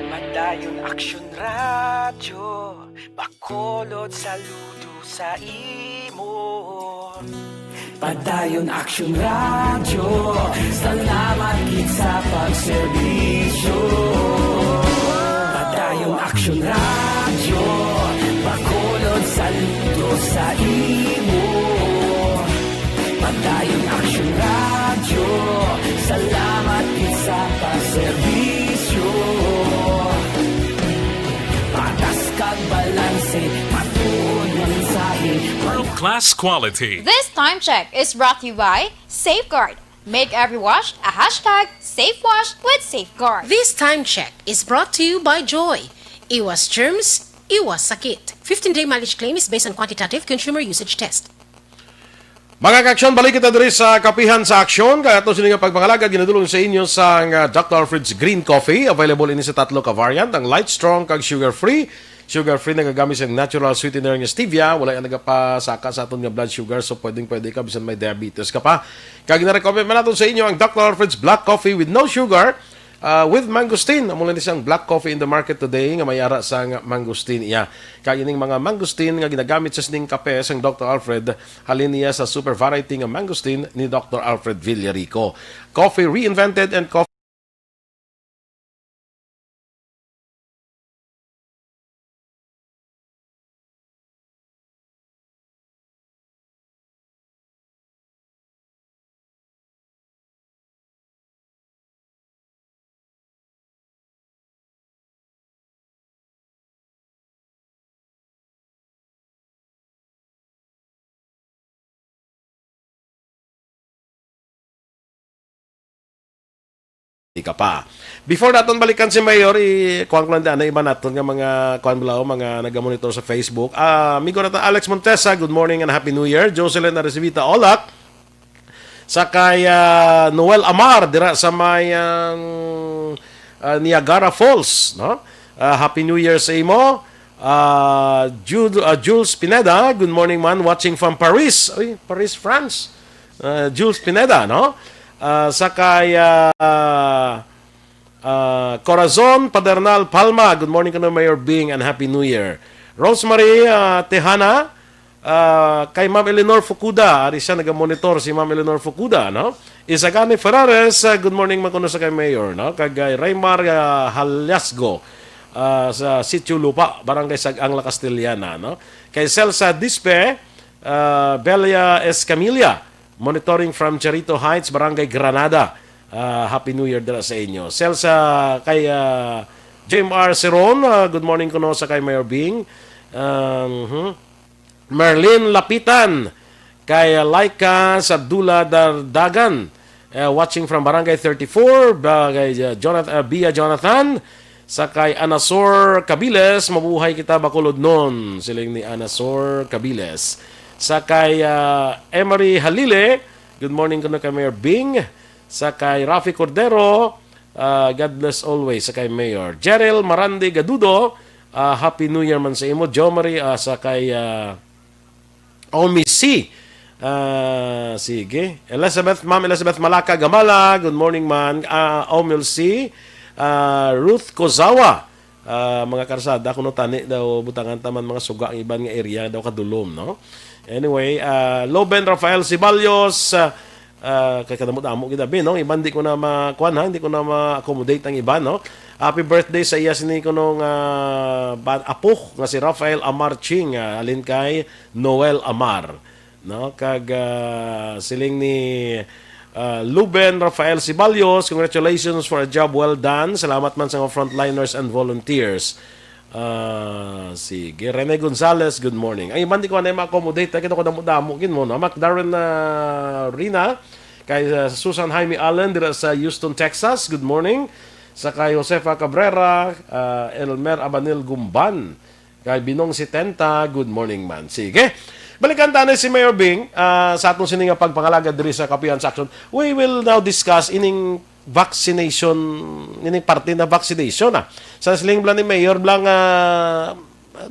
Padayon aksyon radyo, Bacolod saludo sa imo. Padayon aksyon radyo, salamat kit sa pagserbisyo. Padayon aksyon radyo, Bacolod saludo sa imo. Padayon aksyon radyo, salamat kit sa pagserbisyo. Patas kag balanse, matuod nga mensahe, World-class quality. This time check is brought to you by Safeguard. Make every wash a hashtag SafeWash with Safeguard. This time check is brought to you by Joy. Iwas germs, iwas sakit. 15-day mileage claim is based on quantitative consumer usage test. Mga ka-aksyon, balik kita diri sa Kapihan sa Aksyon. Kaya ito sila nga pagpangalagad, ginadulong sa inyo sa Dr. Alfred's Green Coffee. Available ini sa tatlo ka variant. Ang light, strong, kag sugar-free. Sugar-free na gagamit sa natural sweetener ng stevia. Wala yung nagapasaka sa aton nga blood sugar. So, pwedeng-pwede ka bisan may diabetes ka pa. Kag na-recommend man natin sa inyo ang Dr. Alfred's Black Coffee with no sugar. With mangosteen. Amula ni siyang black coffee in the market today nga mayara sa mangosteen iya. Kaya ining mga mangosteen nga ginagamit sa sining kape sang Dr. Alfred, halin niya sa super variety nga mangosteen ni Dr. Alfred Villarico. Coffee reinvented and coffee ka pa. Before natin balikan si Mayor, kuhan ko lang daan na iba natin nga mga kuhan bulaw, mga nag-monitor sa Facebook. Amigo natin Alex Montesa, good morning and Happy New Year. Jocelyn Aresivita Olak, Sakay Noel Amar dira sa may Niagara Falls, no? Happy New Year sa imo. Jules Pineda, good morning man, watching from Paris. Oy, Paris, France. Jules Pineda, no? Sakay Corazon Padernal Palma, good morning kuno Mayor Bing and Happy New Year. Rosemary Tejana, kay Ma'am Eleanor Fukuda, ari siya naga-monitor si Ma'am Eleanor Fukuda, no? Isagani Ferrares, good morning man kuno sa kay Mayor, no? Kay Raymar Halyasgo, sa Sitio Lupa, Barangay Sagang La Castellana, no? Kay Celsa Dispe, Belia Escamilla, monitoring from Charito Heights, Barangay Granada. Happy New Year dira sa inyo. Celsa kay JMR Seron, good morning kuno sa kay Mayor Bing. Merlin Lapitan, kay Laika Sabdula Dardagan, watching from Barangay 34, kay Bia Jonathan, sa kay Anasor Cabiles, mabuhay kita Bacolod nun, siling ni Anasor Cabiles. Sa kay Emery Halile, good morning kuno kay Mayor Bing. Sa kay Rafi Cordero, God bless always sa kay Mayor. Jerel Marandi Gadudo, Happy New Year man sa imo. Jo Marie, sa kay Omi C. Sige. Ma'am Elizabeth Malaka Gamala, good morning man. Omil C. Ruth Kozawa, mga karsada, kuno tani daw butangan taman mga suga ang iban nga area daw kadulom, no? Anyway, Loben Rafael Sibalyos, kay kadamo-damo kita bin, no? Iban di ko na makuan, hindi ko na ma-accommodate ang iba, no? Happy birthday sa iya sini ko nung apo nga si Rafael Amar Ching, alin kay Noel Amar, no? Kag siling ni Luben Rafael Sibalyos, congratulations for a job well done. Salamat man sa mga frontliners and volunteers. Sige, Rene Gonzalez, good morning. Ay, man di ko na ma-accommodate, kaya ko damo-damo kin mo, no? Mac Darren Rina, kay Susan Jaime Allen dira sa Houston, Texas, good morning. Sa kay Josefa Cabrera, Elmer Abanil Gumban, kay Binong Sitenta, good morning man. Sige, balikan tayo si Mayor Bing sa atong sininga pagpangalaga diri sa Kapihan Section. We will now discuss ining vaccination, ining parte na vaccination. Sa siling blang ni Mayor blang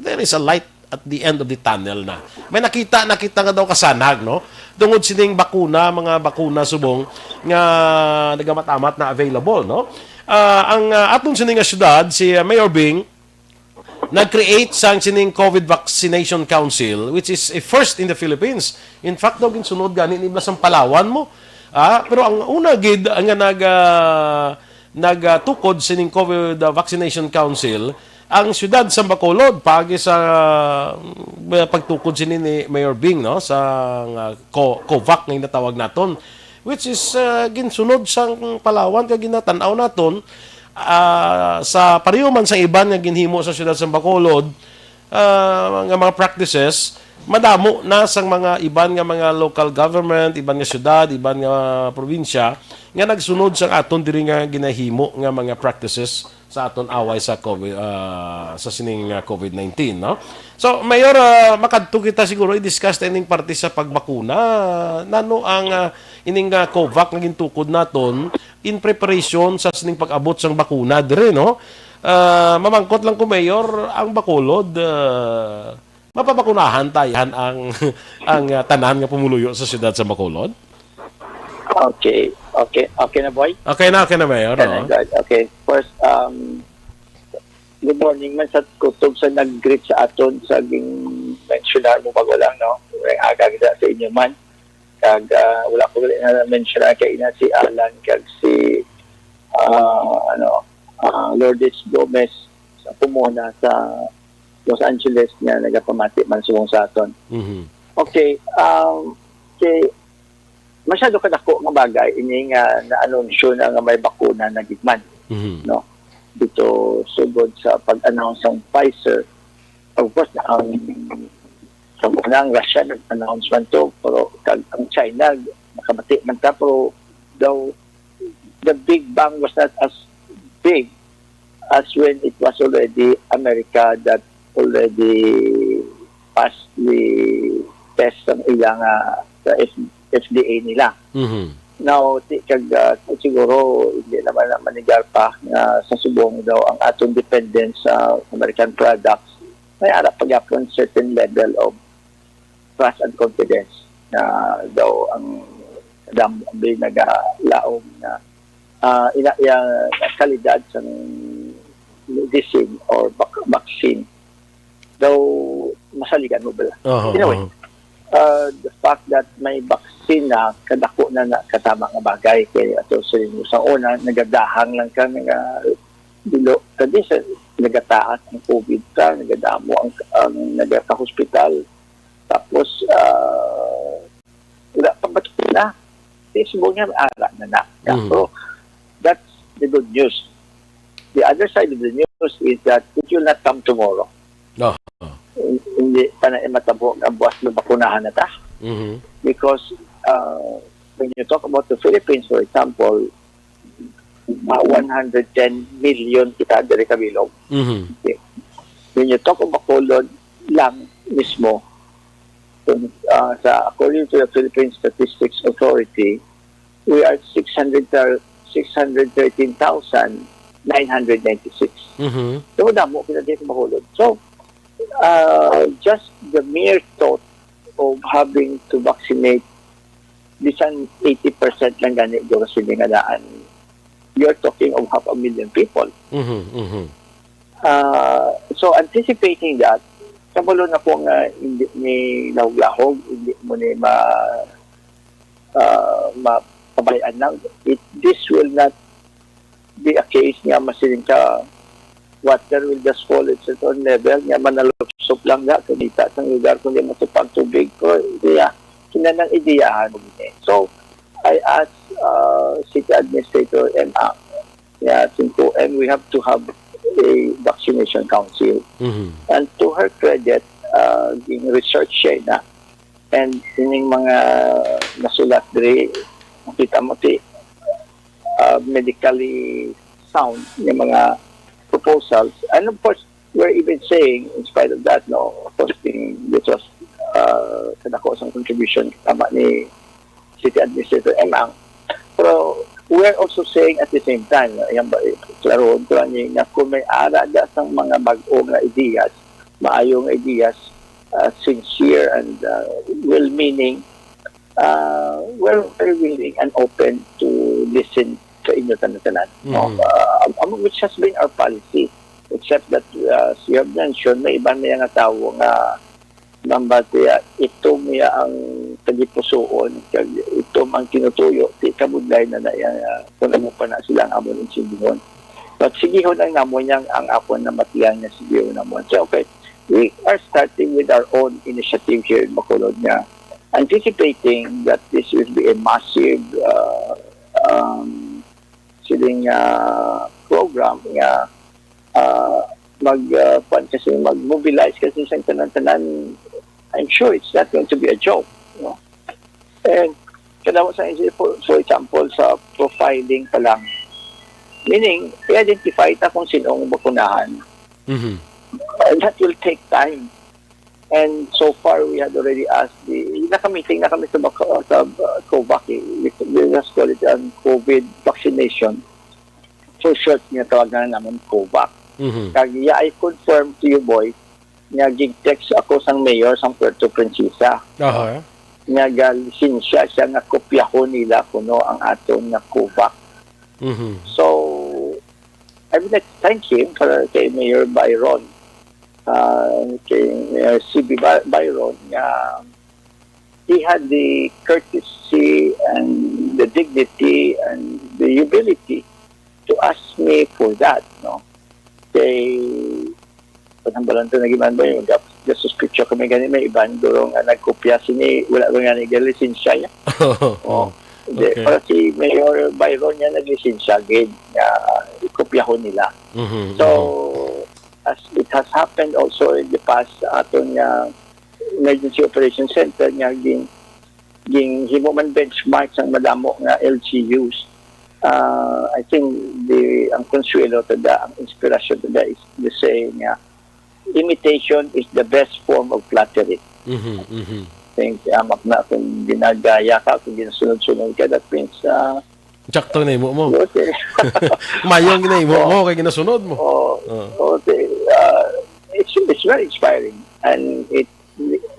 there is a light at the end of the tunnel na. May nakita nga daw kasanag, no? Tungod sining bakuna, mga bakuna subong nga nagamatamat na available, no? Ang atong sininga syudad, si Mayor Bing, nag-create sang sining COVID Vaccination Council, which is a first in the Philippines. In fact, daw ginsunod gani ni Blasang Palawan mo. Pero ang una gid nga nagtukod sining COVID Vaccination Council, ang siyudad sa Bacolod pagi sa pagtukod sini ni Mayor Bing, no, sa COVAC nga natawag naton, which is ginsunod sang Palawan kag ginatan-aw naton. Sa pareho man sa iban nga ginhimo sa siyudad sa Bacolod, nga mga practices, madamo na sang mga iban nga mga local government, iban nga siyudad, iban nga probinsya nga nagsunod sa aton diri nga ginahimo nga mga practices sa aton away sa COVID, sa sining COVID-19, no? So, Mayor, makadto kita siguro i-discuss ining parte sa pagbakuna. Nano ang ining COVAC nga gintukod naton in preparation sa sining pag-abot sang bakuna dire, no? Mamangkot lang ko, Mayor, ang Bacolod, mapabakunahan tayan ang tanan nga pumuluyo sa siyudad sa Bacolod? Okay na, boy? Okay na, Mayor. No? Okay. First, good morning man sa kutob sa nag-greet sa aton sa mentionan mo bago lang, no? Aga kita sa inyo man. Kag wala ko na mentionan kay ina si Alan kag si Lourdes Gomez sa pumuna sa Los Angeles niya nagapamati man sumong sa aton. Mm-hmm. Okay, masyado kadako nga bagay ini nga na-anunsyo na nga may bakuna na gigman. Mm-hmm. No? Dito sugod sa pag-announce ng Pfizer. Of course, sa unang Russia nag-announcement to, pero ang China nakamati man ta, pero though the Big Bang was not as big as when it was already America that already passed the test ng ilang FDA nila. Now, siguro hindi naman na manigar pa na sa subong daw ang atong dependence sa American products. May arap pag-apon certain level of trust and confidence na daw ang dambi nagalaom na kalidad sa medicine or vaccine daw masaligan mo bala. Anyway, the fact that may vaccine na kadako na kasama nga bagay kaya ato sa una nagadahang lang ka nga dilo kadi sa nagataas ang COVID ka, nagadamo ang nagaka-hospital tapos wala pa ba na Facebook niya ara na. So that's the good news. The other side of the news is that it will not come tomorrow. Hindi pa na matabo ang buwas na bakunahan na ta. Because when you talk about the Philippines, for example, 110 million kita dari kabilog. Okay. When you talk about Bacolod lang mismo, according to the Philippine Statistics Authority, we are 613,996. So, damo kita dito sa Bacolod. So, just the mere thought of having to vaccinate bisan 80% lang gani do sa silingadaan, you're talking of 500,000 people. So anticipating that, kabalo na po nga hindi ni lahog-lahog, hindi mo ni mapabayaan lang. This will not be a case nga masiling ka water will just fall at certain level nga manalusop lang nga kanita sa lugar kundi matupang tubig ko ideya kinanang ideyahan mo gini. So I asked City Administrator M.A. and we have to have a vaccination council. And to her credit, yung research siya na and yung mga nasulat diri makita mo medically sound yung mga proposals. And of course, we're even saying, in spite of that, of course, this was kadako sa contribution tama ni City Administrator Emang. Pero we're also saying at the same time, yan ba, klaro ko na kung may ara sa mga bago na ideas, maayong ideas, sincere and well-meaning, we're very willing and open to listen sa inyo tanan-tanan. Which has been our policy. Except that, as you have mentioned, may iba na yung tao nga nambatiya, ito niya ang tagipusoon, ito ang tinutuyo, di kabudlay na kung ano pa na silang amon ng sigihon. But sigihon ang namon niyang ang apon na matiyang niya sigihon namon. So, okay, we are starting with our own initiative here in Bacolod nga, anticipating that this will be a massive program nga mag-mobilize kasi sa tanan-tanan. I'm sure it's not going to be a joke. And kadawa sa for example, sa profiling pa lang. Meaning, i-identify ta kung sino ang bakunahan. That will take time. And so far, we had already asked nakamiting na kami sa COVAC. We just call it COVID vaccination. So short niya tawagan na namin COVAC. Kaya I confirm to you, boy, nga gig-text ako sang mayor sang Puerto Princesa. Nga lisensya siya nga kopyahon nila kuno ang aton nga COVAC. So, I would like to thank him kay Mayor Byron, kay Mayor C.B. Byron, he had the courtesy and the dignity and the ability to ask me for that, kay panambalan to nagiman ba yung just picture kami ganun may iban durong nagkopya sini wala ba nga nag-lisensya niya. Okay. Para si Mayor Byron niya nag-lisensya gid nga kopyahon nila. So as it has happened also in the past aton nga Emergency Operation Center nga ging himuman benchmark sang madamo nga LGUs. I think ang konsuelo to ang inspirasyon to is the saying imitation is the best form of flattery. think na kung ginagaya ka, kung ginasunod-sunod ka, that means Sakto na imo mo. okay. Mayong ginaimo mo kay ginasunod mo. Okay. It's very inspiring, and it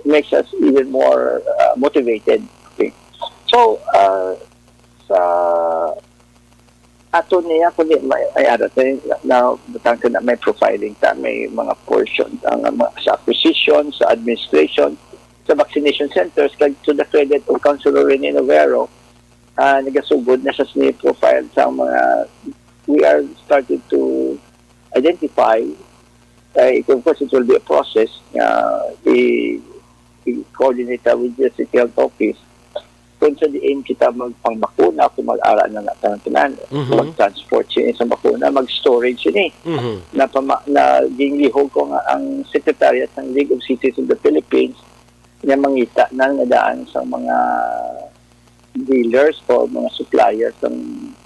makes us even more motivated. Okay. So, sa ato niya kundi may aratin na butang na may profiling ta, may mga portions ang sa acquisition, sa administration, sa vaccination centers kag to the credit of Councilor Rene Novero, nagasugod na sa SNI profile sa mga we are started to identify. Of course, it will be a process. I-coordinate with the City Health Office kung sa diin kita magpangbakuna, kung mag-ara na natin, mag-transport siya sa bakuna, mag-storage siya na ginglihog ko nga ang Secretariat ng League of Cities of the Philippines na mangita na nadaan sa mga dealers o mga suppliers ng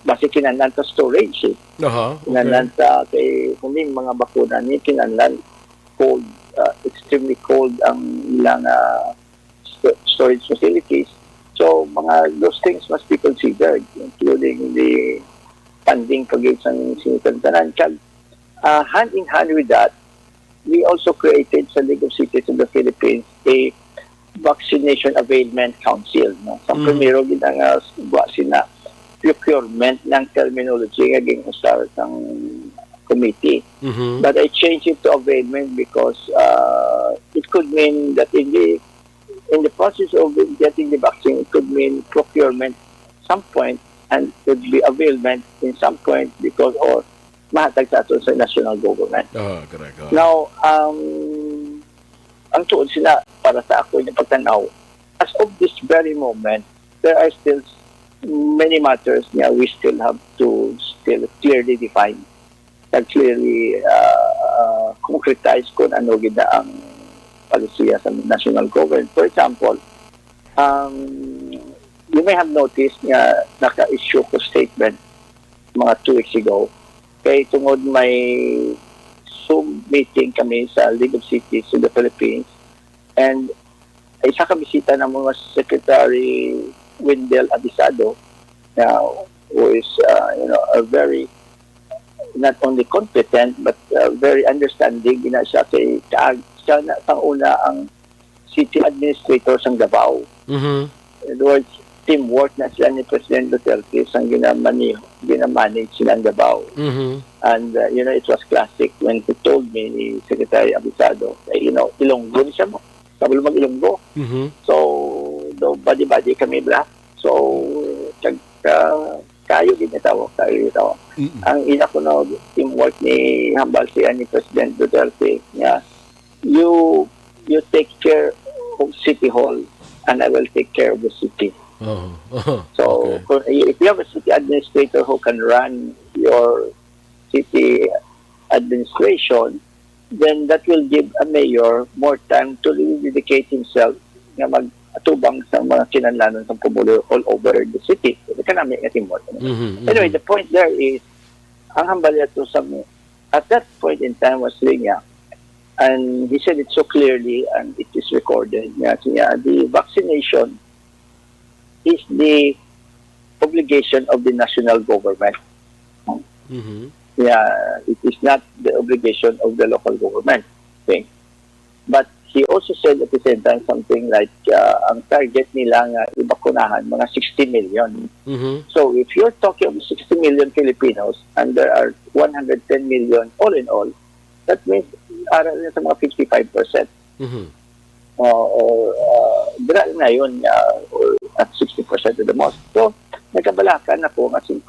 basi kinahanglan sa storage. Kinahanglan sa kay kuning mga bakuna ni kinahanglan cold, extremely cold ang ilang storage facilities. So those things must be considered, including the funding pag-ibig sa sinitantanan. Hand in hand with that, we also created sa League of Cities of the Philippines a Vaccination Availment Council. No? Sa primero, ginang sina procurement ng terminology ngaging start ng committee. But I changed it to availment because it could mean that in the process of getting the vaccine, it could mean procurement some point and could be availment in some point because or mahatag sa ato sa national government. Correct. Now, ang tuod sila para sa ako yung pagtanaw, as of this very moment, there are still many matters na we still have to still clearly define and clearly concretize kung ano gina ang palisiya sa national government. For example, you may have noticed na naka-issue ko statement mga 2 weeks ago kay tungod may Zoom meeting kami sa League of Cities in the Philippines, and isa ka bisita ng mga Secretary Wendell Abisado, who is a very not only competent but very understanding ina siya kay siya na una ang city administrator sa Davao. In other words, teamwork na sila ni President Duterte sa ginamanage sila ng Davao. And it was classic when he told me ni Secretary Abisado, Ilonggo ni siya mo. Sabi lumang Ilonggo. So, badi-badi kami bla. So, kayo ginatawa. Ang ina ko na teamwork ni hambal siya ni President Duterte niya, you take care of City Hall and I will take care of the city. So, if you have a city administrator who can run your city administration, then that will give a mayor more time to really dedicate himself na mag-atubang sa mga kinanlanan sa pumulo all over the city. Economic at teamwork. Anyway, the point there is, ang hambalya to sa at that point in time was Linya, and he said it so clearly and it is recorded nga the vaccination is the obligation of the national government. It is not the obligation of the local government. Okay? But he also said at the same time something like ang target nila nga ibakunahan mga 60 million. So if you're talking of 60 million Filipinos and there are 110 million all in all, that means aral na sa mga 55%. Dira na yun at 60% of the most. So, nagkabalakan ako kasi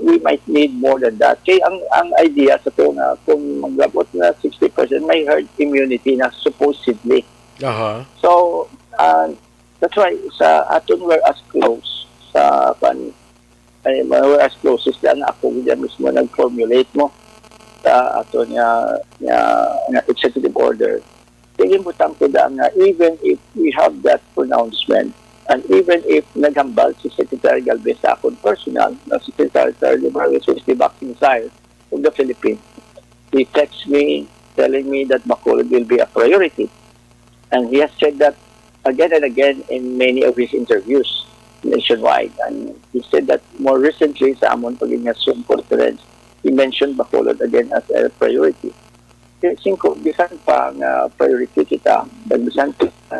we might need more than that. Kaya ang idea sa ito nga kung maglabot na 60% may herd immunity na supposedly. So, that's why sa aton we're as close sa we're as close is na ako diyan mismo nag-formulate mo sa aton nga executive order. Tingin mo tang kuda nga even if we have that pronouncement and even if naghambal si Secretary Galvez sa akong personal na Secretary Liberal, which is the vaccine side of the Philippines, he texts me telling me that Bacolod will be a priority. And he has said that again and again in many of his interviews nationwide. And he said that more recently sa amon paging Zoom conference, he mentioned Bacolod again as a priority. Kasi kung bisan pa nga priority kita, bisan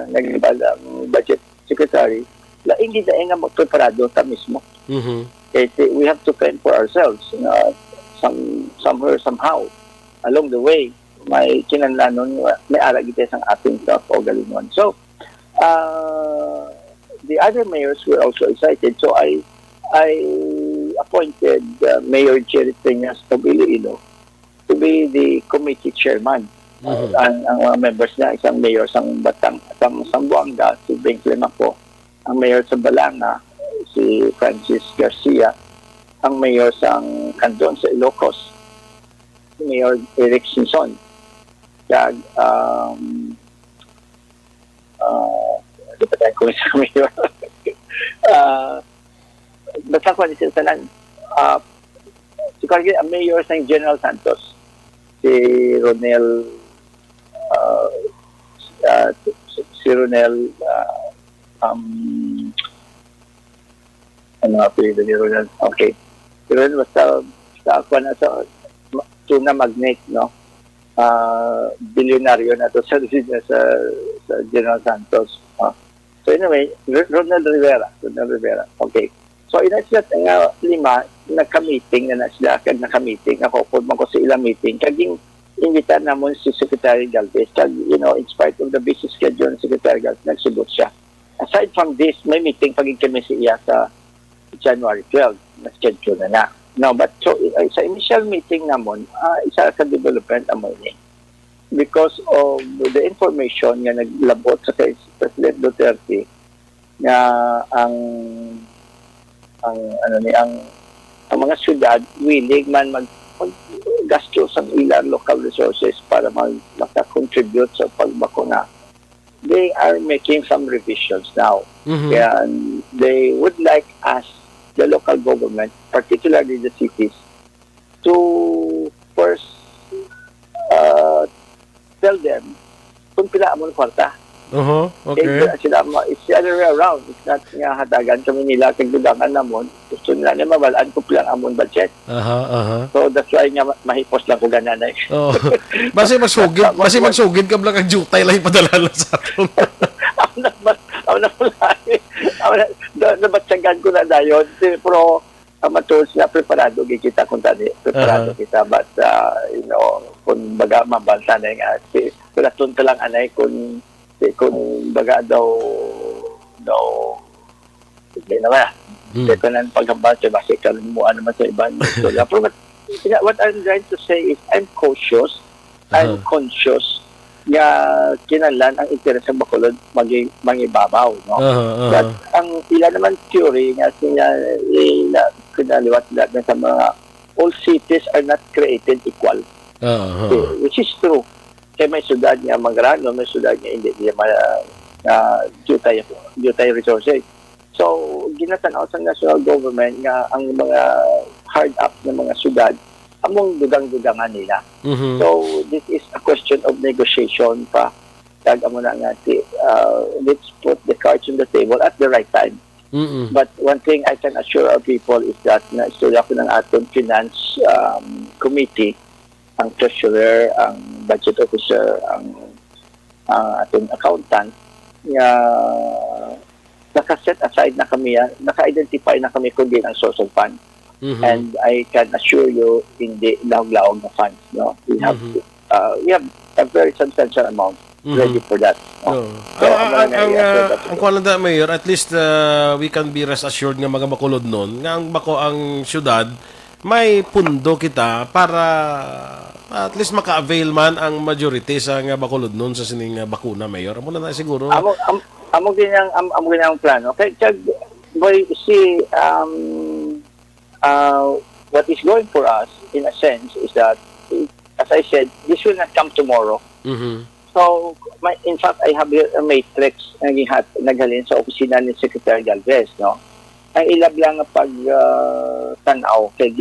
nag-ibal ang budget secretary, laing gid nga magpreparado ta mismo. We have to fend for ourselves, somewhere, somehow. Along the way, may kinanlanon, may ara gid sang ating staff o galingon. So, the other mayors were also excited. So I appointed Mayor Jerry Peñas of Iloilo to be the committee chairman. Ang mga members niya, isang mayor sang Batang, sang Sambuanga, si Beng Clemaco, ang mayor sa Balanga, si Francis Garcia, ang mayor sang Candon sa Ilocos, si Mayor Eric Simpson, kag di pa tayo kung isang mayor. Basta ko niya sanan, si Cargill, ang mayor ng General Santos, si Ronel, ano nga apelido ni Ronel? Okay. Si Ronel, basta ako na sa tuna magnet, no? Bilyonaryo na to sa General Santos. So anyway, Ronald Rivera. Okay. So ina sila nga 5 nagka-meeting na sila kag naka-meeting. Ako po man ko sa ilang meeting kaging imbita namon si Secretary Galvez. Kag in spite of the busy schedule ng Secretary Galvez, nagsugot siya. Aside from this, may meeting paging kami siya sa January 12 na schedule na. No, but so sa initial meeting namon, isa ka development amon ni. Because of the information nga naglabot sa kay President Duterte nga ang mga syudad willing man maggasto sa ilang local resources para maka-contribute sa pagbakuna. They are making some revisions now. And they would like us, the local government, particularly the cities, to first tell them kung pila amon kwarta. Okay. It's the other way around. It's not nga hatagan kami nila kag dugangan namon. Gusto nila na mabalaan ko pilang amon budget. So that's why nga mahipos lang ko gananay. Basi magsugid ka blang kag jutay lang ipadala sa aton. Ako na nabatsagan ko na dayon. Pero amatulad na preparado kita kung tani. Preparado kita. But, kung baga mabalsa na nga. Pulaton ka lang anay kung baga daw hindi naman. Ito na paghambal siya, basi kalimuan naman sa ibang istorya. Pero what I'm trying to say is I'm cautious, I'm conscious nga kinahanglan ang interes ng Bacolod mangibabaw, no? But ang ila naman theory nga kinaliwat lahat sa mga all cities are not created equal. Which is true. Kaya may syudad nga Mangrano, may syudad nga hindi jutay resources. So, ginatanaw sa national government nga ang mga hard up ng mga syudad among dugang-dugangan nila. So, this is a question of negotiation pa. Kag amo na nga, let's put the cards on the table at the right time. But one thing I can assure our people is that na-istorya ko ng ating finance committee, ang treasurer, ang budget officer, ang ating accountant, nga naka-set aside na kami, naka-identify na kami kung din ang source of fund. And I can assure you, hindi laog-laog na funds. No? We have a very substantial amount ready for that. No? So, ang kuwalanda, Mayor, at least we can be rest assured nga mga Bacolod nun, nga ang syudad, may pundo kita para at least maka-avail man ang majority sa nga Bacolod nun sa sining bakuna, Mayor. Amo na siguro. Amo ginang plano. Okay, boy, see, what is going for us, in a sense, is that, as I said, this will not come tomorrow. So, in fact, I have here a matrix na naghalin sa opisina ni Secretary Galvez, no? Ang ilab lang pag tanaw kay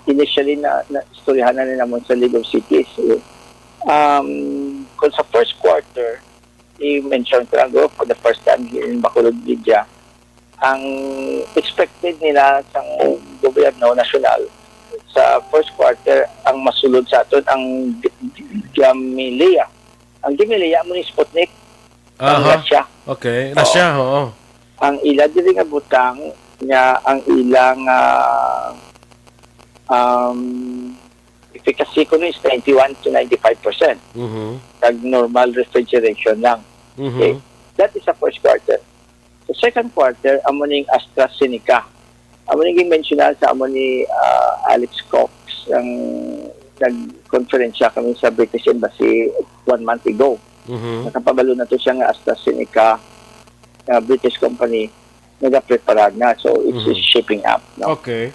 initially na istoryahan na naman sa League of Cities. Kung sa first quarter, i-mention ko lang for the first time here in Bacolod Media, ang expected nila sa gobyerno nasyonal sa first quarter ang masulod sa aton ang Gamilea. Ang Gamilea mo ni Sputnik ang Russia. Okay, Russia, oo. Ang ila dili nga butang nga ang ilang efficacy ko is 91 to 95%. Tag normal refrigeration lang. Okay? That is the first quarter. The second quarter, amo ning AstraZeneca. Amo ning mentionan sa amo ni Alex Cox ang nag-conference kami sa British Embassy 1 month ago. Nakapabalo na to siya nga AstraZeneca, British company, nag-prepare na. So, it's shaping up. No? Okay.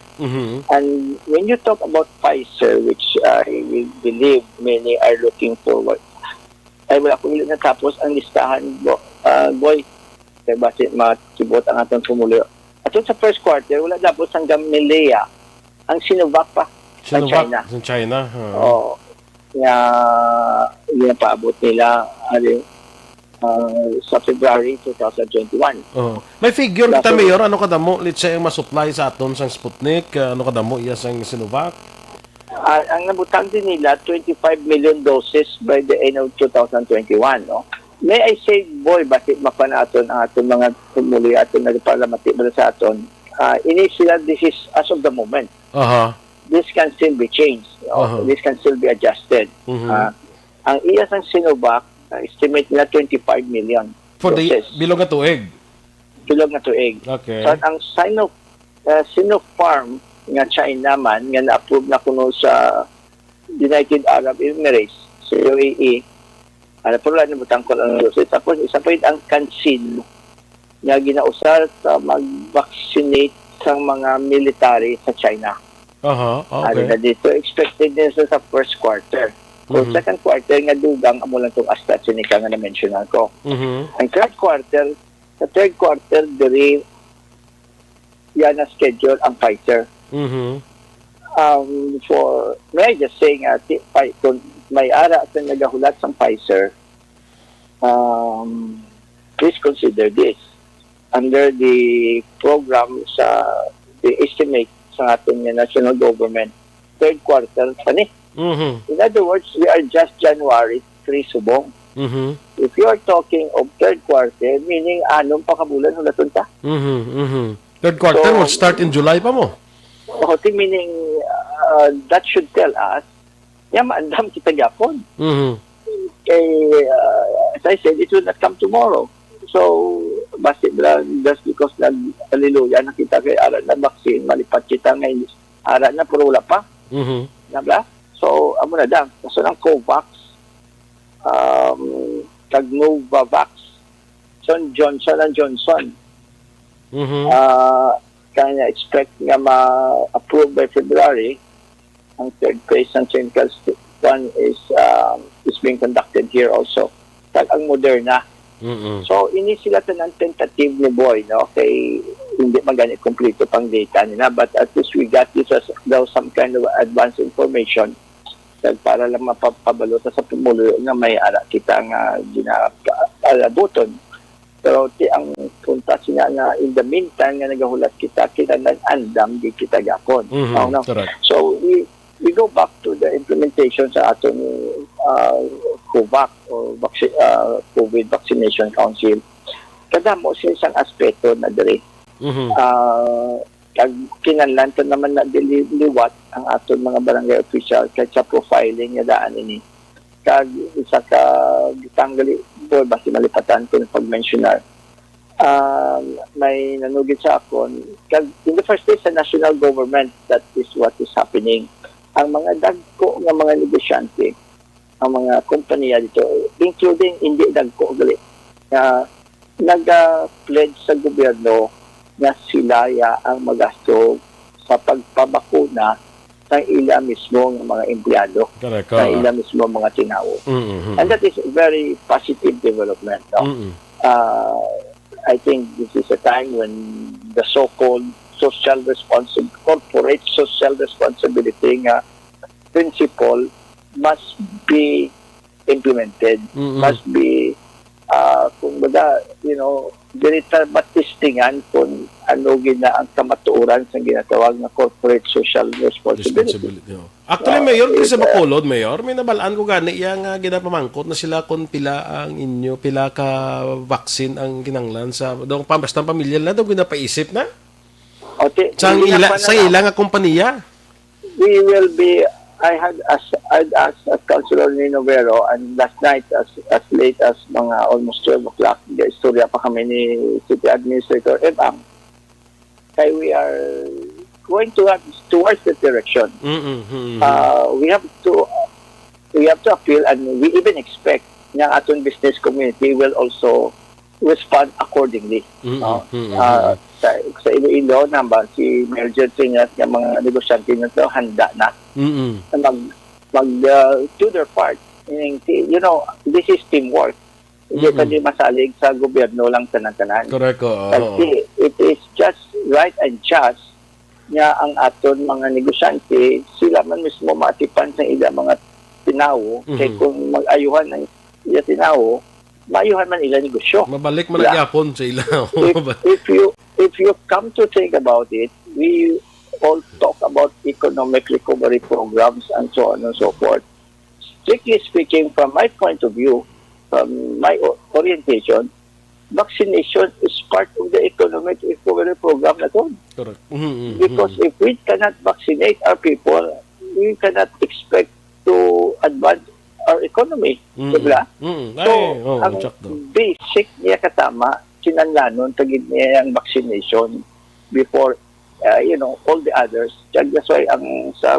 And when you talk about Pfizer, which I believe many are looking forward, ay wala ko na tapos ang listahan, boy, kaya basit makibot ang atong tumulo. At sa first quarter, wala tapos ang Gamilea, ang Sinovac pa sa China. Sa China. Oo. Yung paabot nila sa February 2021. Oh. May figure kita, Mayor, ano kadamo? Let's say, masupply sa aton sang Sputnik, ano kadamo iya sang Sinovac? Ang nabutang din nila, 25 million doses by the end of 2021. No? May I say, boy, bakit mapanaton ang aton mga tumuli aton nagparlamati ba sa aton? Initially, this is as of the moment. This can still be changed. This can still be adjusted. Ang iya sang Sinovac, estimate nila 25 million for doses. the bilog na tuig? Bilog na tuig. Okay. So, ang Sinopharm nga China man, nga na-approve na kuno sa United Arab Emirates, sa UAE, pero wala na butang ko lang doses. Tapos, isa pa ang CanSino nga ginausar sa mag-vaccinate sa mga military sa China. Okay. Na dito, expected din sa first quarter. So, second quarter, nga dugang, amo lang itong AstraZeneca nga na-mentionan ko. Ang third quarter, sa third quarter, diri yan na schedule ang Pfizer. May I just say nga, kung may ara at nagahulat sa Pfizer, please consider this. Under the program the estimate sa ating national government, third quarter pa ni. In other words, we are just January 3 subong. If you are talking of third quarter, meaning anong pakabulan hulaton ta? Third quarter would start in July pa mo? Meaning that should tell us maandam kita gapon. As I said, it will not come tomorrow. So, basit lang just because hallelujah, nakita kay ara na vaccine, malipat kita ngayon, ara na pero wala pa. Nabla? So, amo na dang. Kaso ng COVAX, Novavax, Johnson & Johnson. Kaya expect nga ma-approve by February. Ang third phase ng clinical one is being conducted here also. Ang Moderna. So, ini sila ng tentative ni Boy, no? Kay hindi magani kompleto pang data nila. But at least we got this as though some kind of advanced information para lang mapabalot sa pumulo na may ara kita nga ginalabuton. Pero ang punta siya nga in the meantime nga nagahulat kita nag-andam di kita gapon. So we go back to the implementation sa atong COVAX or COVID Vaccination Council. Kada mo sa isang aspeto na diri. Kag kinahanglan naman na diliwat ang aton mga barangay official kay sa profiling nga daan ini. Kag isa ka gitanggali po basi malipatan ko ng pag-mentionar. May nanugid sa akon kag in the first place sa national government, that is what is happening. Ang mga dagko nga mga negosyante, ang mga kompanya dito, including hindi dagko gali, nag-pledge sa gobyerno na sila ang magasto sa pagpabakuna ng ila mismo ng mga empleyado, ng ila mismo mga tinawo. And that is a very positive development. No? I think this is a time when the so-called corporate social responsibility principle must be implemented, must be kung baga, dirita matistingan kung ano gina ang kamatuoran sa ginatawag na corporate social responsibility. Actually, Mayor, di sa Bacolod, Mayor, may nabalaan ko gani iya nga ginapamangkot na sila kung pila ang inyo, pila ka vaccine ang kinanglan sa dong pambastang pamilya na daw ginapaisip na. Okay. Sa ila nga kompanya. We will be, I'd asked Councilor Nino Vero, and last night as late as mga almost 12 o'clock, istorya pa kami ni City Administrator Ebang. Kaya we are going towards that direction. We have to appeal, and we even expect na aton business community will also respond accordingly. Sa Iloilo naman, si Mayor Jensen at yung mga negosyante nito handa na do their part. This is teamwork. Hindi pwede masalig sa gobyerno lang tanan-tanan. Correct. Kasi it is just right and just nga ang aton mga negosyante, sila man mismo matipan sa ila mga tinawo. Kaya kung mag-ayuhan ng ila tinawo, maayuhan man ila negosyo. Mabalik man ang yapon sa ila. If you come to think about it, we all talk about economic recovery programs and so on and so forth. Strictly speaking, from my point of view, from my orientation, vaccination is part of the economic recovery program na to. Correct. Because if we cannot vaccinate our people, we cannot expect to advance our economy. Diba? So, ang basic niya katama, sinanlanon, tagid niya ang vaccination before, all the others. That's why,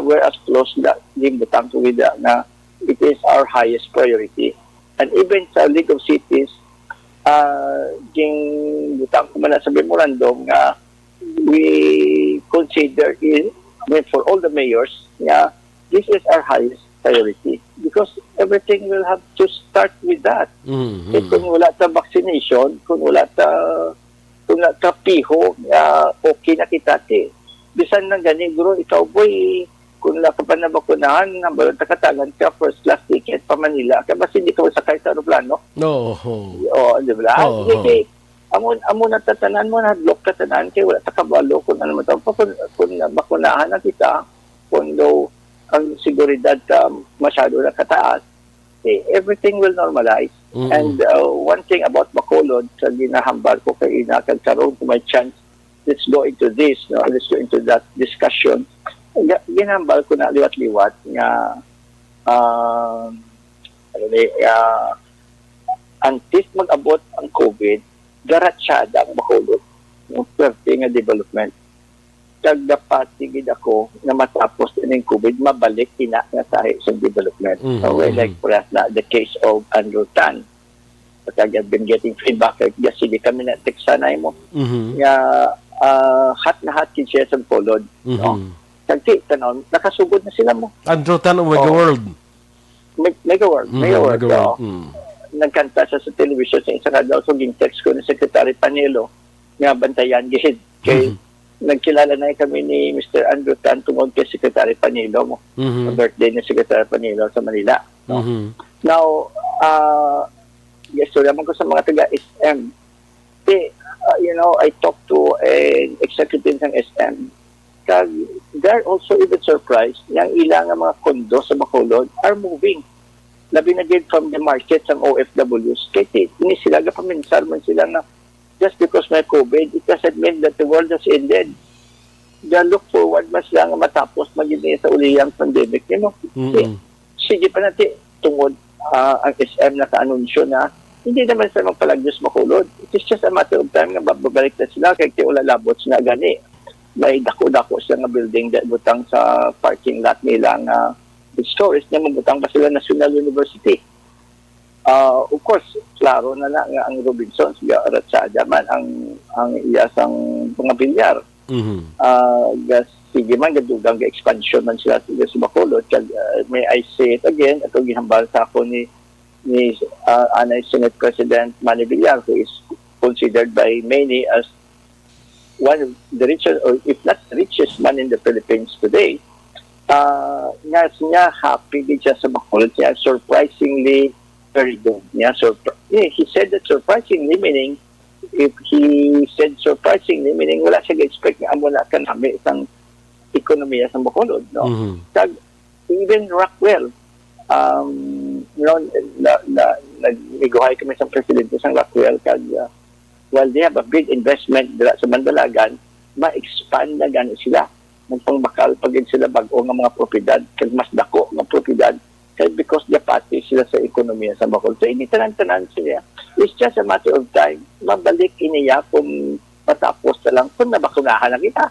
we're as close na butang to with na it is our highest priority. And even sa League of Cities, butang ko man sa memorandum nga we consider for all the mayors, this is our highest priority because everything will have to start with that. Kung wala ta vaccination, kung wala ta piho, okay na kita ti. Bisan nang gani guro, ikaw boy, kung wala ka pa na bakunahan, nabalon ta katagan ka first class ticket pa Manila, kaya basta hindi ka sakay sa aeroplano. Di ba? Amo na tatanan mo, na-block ka tanan, kaya wala ta kabalo, kung ano mo ito, kung bakunahan na kita, kung daw ang seguridad ka masyado na kataas, everything will normalize. And one thing about Bacolod, sa ginahambal ko kay Ina, kagkaroon ko may chance, let's go into this, let's go into that discussion. Ginahambal ko na liwat-liwat nga antes mag-abot ang COVID, garatsada ang Bacolod. Swerte nga development. Dapat ako na matapos ng COVID, mabalik ina nga tayo sa development. So, like for us na the case of Andrew Tan. But I've been getting feedback kasi di kami na-texanay mo. Hat na hat siya sa Bacolod. Kasi, nakasugod na sila mo. Andrew Tan, Mega World. Mega World. Nagkanta siya sa television sa isa daw. So, ging-text ko ni Secretary Panelo nga bantayan gihid. Kay nagkilala na kami ni Mr. Andrew Tan tungkol kay Secretary Panilo mo. Sa birthday ni Secretary Panilo sa Manila. Now, istorya man ko sa mga taga-SM. I talked to an executive ng SM. They're also even surprised yung ilang mga kondo sa Bacolod are moving. Labi na din from the market ng OFWs. Kaya hindi sila paminsar man sila na just because may COVID, it doesn't mean that the world has ended. They look forward mas lang matapos magiging sa uliyang pandemic. Sige pa natin tungod ang SM na ka-anunsyo na hindi naman sila magpalagyos Bacolod. It is just a matter of time na babalik na sila kaya ulalabots na gani. May dako-dako sila nga building that butang sa parking lot nila nga stories na magbutang pa sila National University. Of course, klaro na nga ang Robinsons, Ratsada man ang iyasang mga bilyar. Sige man, gadugang expansion man sila sa Bacolod. May I say it again, ito gihambal sa ako ni Anay Senate President Manny Villar, who is considered by many as one of the richest, or if not the richest man in the Philippines today. Nga happy din siya sa Bacolod. Surprisingly, very good. Yeah, so he said that surprisingly, meaning if he said surprisingly, meaning wala siya expect nga amo na kanami isang ekonomiya sa Bacolod, no? Kag even Rockwell, nag-iguhay kami sa presidente sa Rockwell, kag while they have a big investment dila sa Mandalagan, ma-expand na gani sila. Nagpangbakal pagin sila bago nga mga propiedad, kag mas dako nga propiedad, kag because dapati sila sa ekonomiya sa Bacolod. So, hindi tanan-tanan sila. It's just a matter of time. Mabalik iniya kung matapos na lang, kung nabakunahan na kita.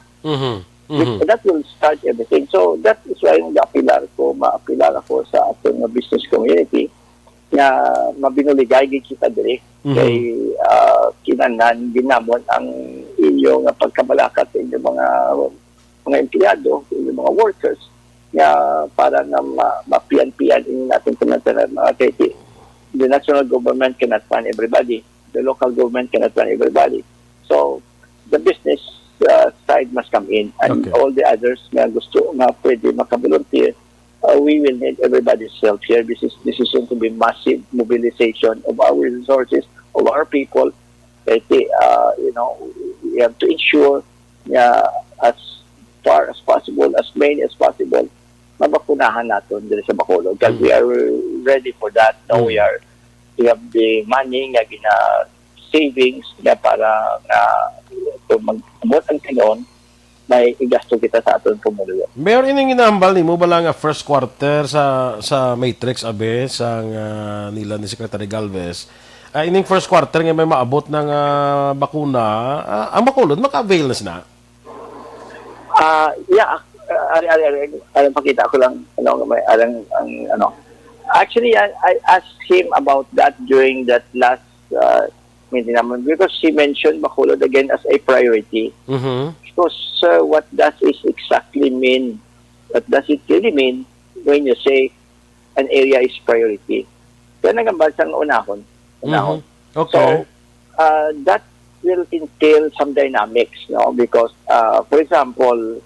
That will start everything. So, that is why yung maapilar ako sa ating business community na mabinuligay kita dire kay kinanan ginamon ang inyong pagkabalakat sa inyong mga empleyado, inyong mga workers na para na mapian-pian in natin tanan mga kaiti. The national government cannot fund everybody. The local government cannot fund everybody. So, the business side must come in, and all the others na gusto na pwede makavolunteer, we will need everybody's help here. This is going to be massive mobilization of our resources, of our people. We have to ensure as far as possible, as many as possible, mabakunahan natin dito sa Bacolod. Because we are ready for that. Now we have the money nga savings nga para kung mag-abot ang kanon, may igasto kita sa aton pumuluyo. Mayor, ining inahambal ni mo bala nga first quarter sa matrix abe sang nila ni Secretary Galvez. Ining first quarter nga may maabot ng bakuna, ang Bacolod maka-avail na sina? Pakita ko lang Actually, I asked him about that during that last meeting naman because he mentioned Bacolod again as a priority. So, sir, what does it exactly mean? What does it really mean when you say an area is priority? So, nagambal sa unahon. Okay. So, that will entail some dynamics, no? Because, for example,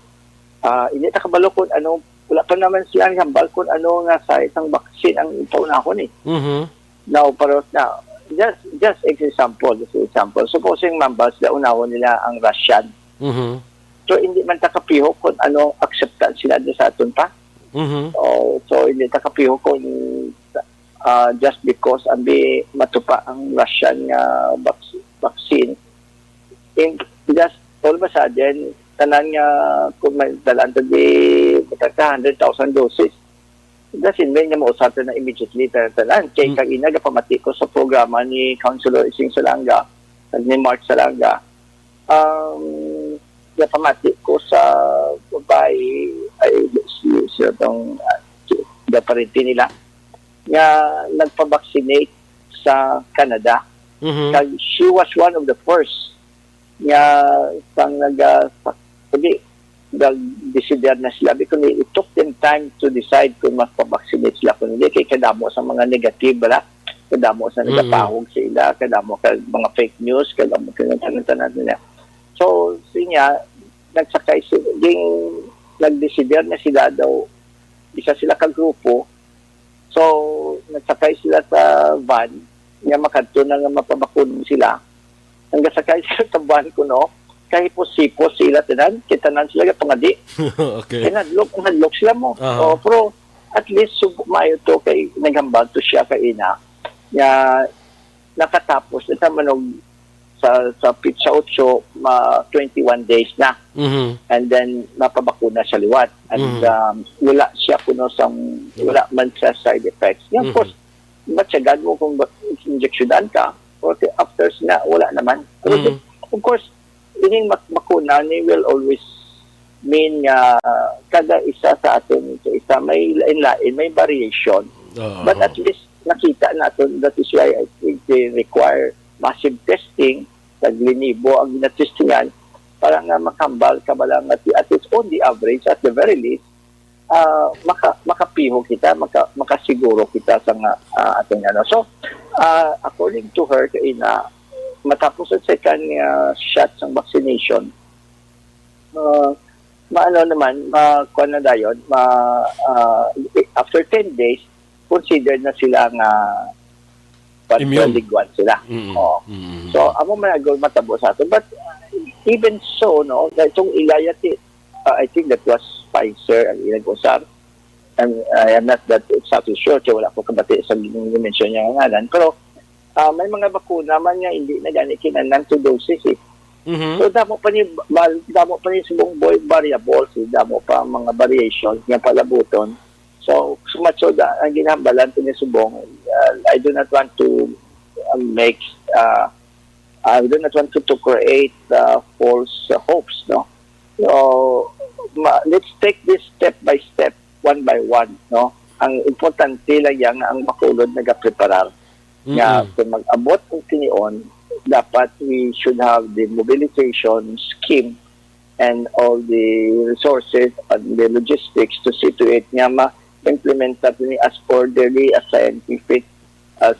hindi nakabalo kung wala pa naman silang hambal kung nga sa isang vaccine ang paunahon eh. Now, just example. Supposing mambas na unahon nila ang Russian. So, hindi man takapiho kung acceptance sila sa aton pa. So, hindi takapiho kung just because matupa ang Russian vaccine. Just all of a sudden, tanan nga kung may dalaan to di 100,000 doses. Doesn't mean na mausatan na immediately tanan. Kaya kag inaga pamati ko sa programa ni Councilor Ising Salanga at ni Mark Salanga. Pamati ko sa babae ay siya itong daparinti nila nga nagpa-vaccinate sa Canada. She was one of the first nga sang nag-decider na sila because it took them time to decide kung magpa-vaccinate sila kung hindi kay kadamo sa mga negative kadamo sa nagapahog sila, kadamo sa mga fake news, kadamo sa tanan nila. So, siya nagsakay sila, nag-decider na sila daw, isa sila ka-grupo. So, nagsakay sila sa van, nga makadto na nga mapabakun sila. Hanggang sakay sila sa van ko, no? Kahit po sipos sila, kitanan sila ka pangadi. Okay. Nadlok sila mo. So, pero, at least, mayo to kay naghambal to siya kay ina. Nakatapos, ito manog sa Pizza 8, 21 days na. And then, mapabakuna sa liwat. And wala siya wala man sa side effects. Of course, matsagad mo kung injeksyonan ka, or after na, wala naman. Pero, of course, ining bakuna ni will always mean kada isa sa atin, isa may lain-lain, may variation. But at least, nakita natin, that is why I think they require massive testing, naglinibo ang ginatestingan para nga makambal kabalang at least on the average, at the very least, makapiho kita, makasiguro kita sa ating So, according to her, matapos ang second shot ng vaccination, after 10 days, considered na sila nga dapat Immune. liguan sila. Oh. So amo man agol matabo sa ato, but even so, no, itong ilayati, I think that was Pfizer ang ilang usar. And I am not that exactly sure, kaya wala ko kabati sa mention niya nga ngalan. Pero may mga bakuna man nga hindi na gani kinanan to doses eh. So damo pa ni subong boy variables, damo pa mga variations nga palabuton. So much so ang ginambalan to ni subong, I do not want to I do not want to create false hopes, no. So let's take this step by step, one by one, no. Ang importante lang yan ang makulod nagapreparar. Nga kung mag-abot ng tinion, dapat we should have the mobilization scheme and all the resources and the logistics to situate nga ma-implement natin as orderly, as scientific, as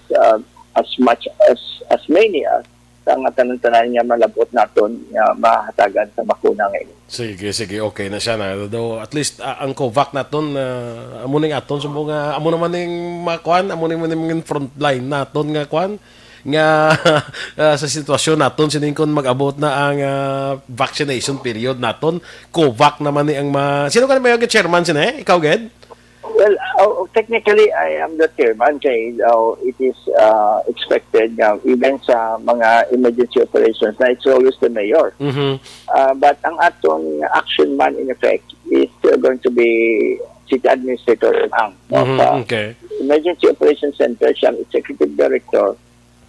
much as many as ang tanan-tanan niya malabot naton nga mahatagan sa bakuna ngayon. Sige, okay na siya na. Though, at least, ang COVAC naton, amo ning aton, sumbong nga, amo naman yung makuan, amo naman yung frontline naton nga kuan, nga sa sitwasyon naton, siningkon mag-abot na ang vaccination period naton. COVAC naman ni ang Sino ka naman yung chairman sina eh? Ikaw, Ged? Well, technically, I am the chairman. Kaya it is expected even sa mga emergency operations na it's always the mayor. But ang atong action man in effect is still going to be city administrator ang Okay. Emergency Operations Center, siyang executive director.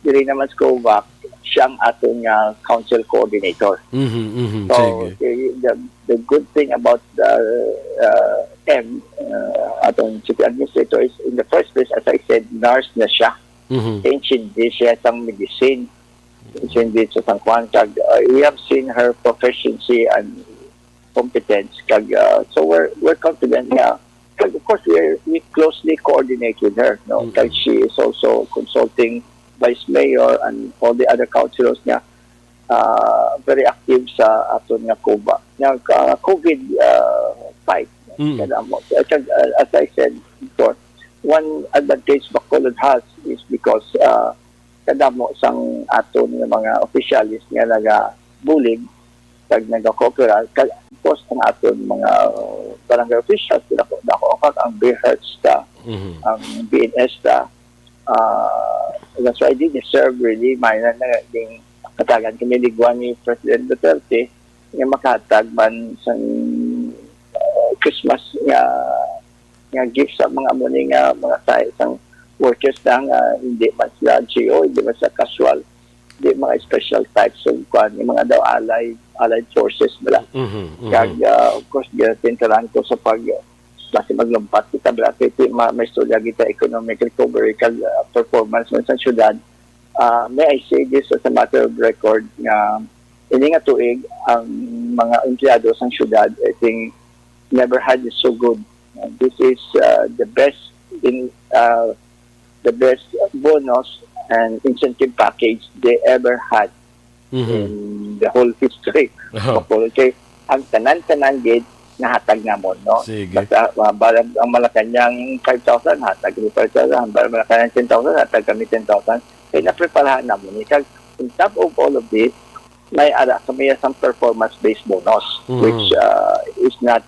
Dili naman sa COVAC, siyang atong council coordinator. So, the good thing about atong city administrator is, in the first place, as I said, nurse na siya. Hindi siya sang medicine. Hindi siya sang kwantag. We have seen her proficiency and competence. So we're confident nga. Of course, we closely coordinate with her. No? She is also consulting vice mayor and all the other councilors niya. Very active sa aton nga COVID fight. As I said before, one advantage Bacolod has is because kadamo sang aton nga mga officials nga naga-bulig kag naga-cooperate. Of course, ang aton mga barangay officials, dako ang BHERTS ang BNS that's why they deserve really mayroon na ding katagan kami ligwan ni President Duterte nga makahatag man sa Christmas nga gifts sa mga muni nga mga isang workers na hindi man sila GO, hindi man sila casual, hindi mga special types of yung mga daw allied forces bala. Of course, ginatintaran ko sa kasi maglumpat kita bala may istorya kita economic recovery performance man sa syudad. May I say this as a matter of record nga ini nga tuig ang mga empleyado sa syudad, I think never had it so good. This is the best bonus and incentive package they ever had in the whole history. Okay, ang tanan-tanan gid nahatag namon, no? Basta ang Malacanang 5,000 hatag ni 5,000, ang Malacanang 10,000 hatag kami 10,000. Kaya napreparahan namon. On top of all of this, may kami isang performance-based bonus, which is not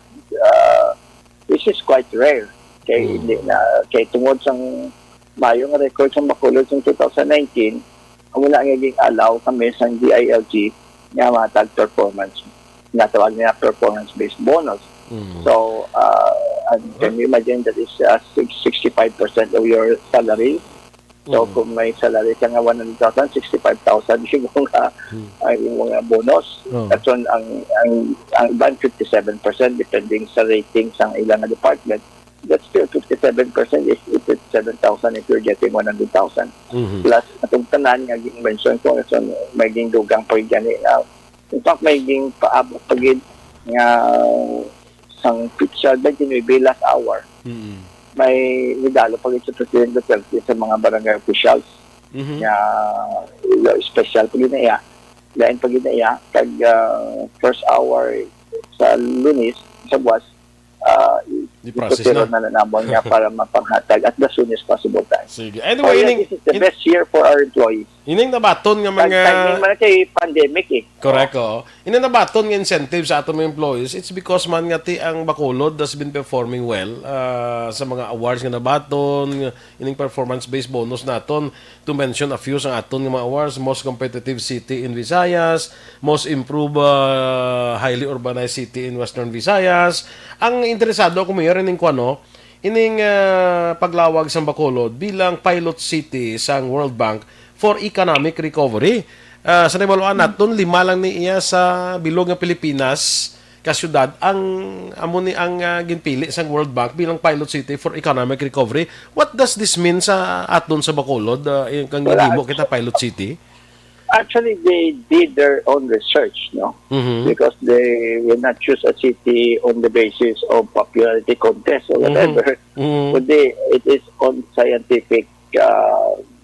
which is quite rare. Kaya tungod sang mayong record sa Bacolod sa 2019, wala naging allow kami sa DILG nga matag performance, nga tawag niya performance-based bonus. So, can you imagine that is 65% of your salary? So, kung may salary ka nga 100,000, 65,000 siguro nga yung mga bonus. At so, ang iban 57% depending sa rating sa ilang department. That's still 57% if it's 7,000 if you're getting 100,000. Plus, atong tanan nga mention ko, so, maging dugang pa gani. In fact, maging paabot pagid nga sang picture ba ginuwi last hour. May nidalo pag sa President Duterte sa mga barangay officials nga special pag ginaya lain pag ginaya kag first hour sa Lunes sa buwas I-process ipusiro na. na namon niya para mapanghatag at the soonest possible time. Sige. So, Anyway, yeah, this is the best year for our employees. ining nabaton nga mga... Timing man kay pandemic eh. Correct, oh. Ining nabaton nga incentive sa aton mga employees, it's because man nga ti ang Bacolod has been performing well sa mga awards nga nabaton, ining performance-based bonus naton. To mention a few sa aton nga mga awards, most competitive city in Visayas, most improved highly urbanized city in Western Visayas. Ang interesado ako mayor ining kuano, ining paglawag sa Bacolod bilang pilot city sa World Bank for economic recovery. Sa nabaluan naton, 5 lang ni iya sa bilog nga Pilipinas ka syudad ang amo ni ang ginpili sa World Bank bilang pilot city for economic recovery. What does this mean sa aton sa Bacolod kang gihimo kita pilot city? Actually, they did their own research, no? Because they will not choose a city on the basis of popularity contest or whatever. But it is on scientific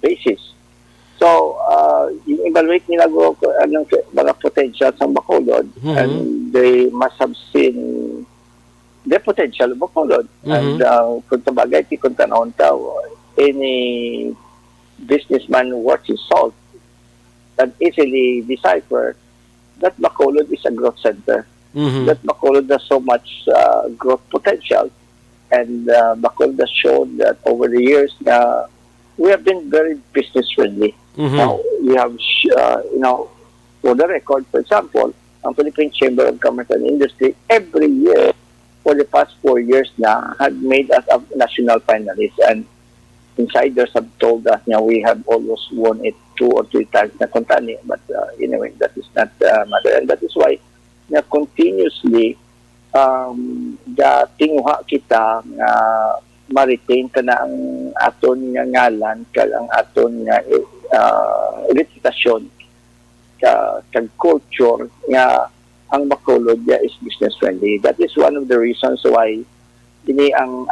basis. So, yung evaluate nila anong mga potential sa Bacolod, and they must have seen the potential of Bacolod. And kung tabagay, kung tanahon tao, any businessman worth his salt can easily decipher that Bacolod is a growth center. That Bacolod has so much growth potential. And Bacolod has shown that over the years we have been very business friendly. Now, we have, for the record, for example, ang Philippine Chamber of Commerce and Industry, every year for the past 4 years na had made us a national finalist. And insiders have told us we have almost won it 2 or 3 times na kontani. But anyway, that is not matter. And that is why continuously tinguha kita nga ma-retain ka na ang aton nga ngalan kag ang aton nga reputasyon kag culture nga ang Bacolod is business friendly. That is one of the reasons why dini ang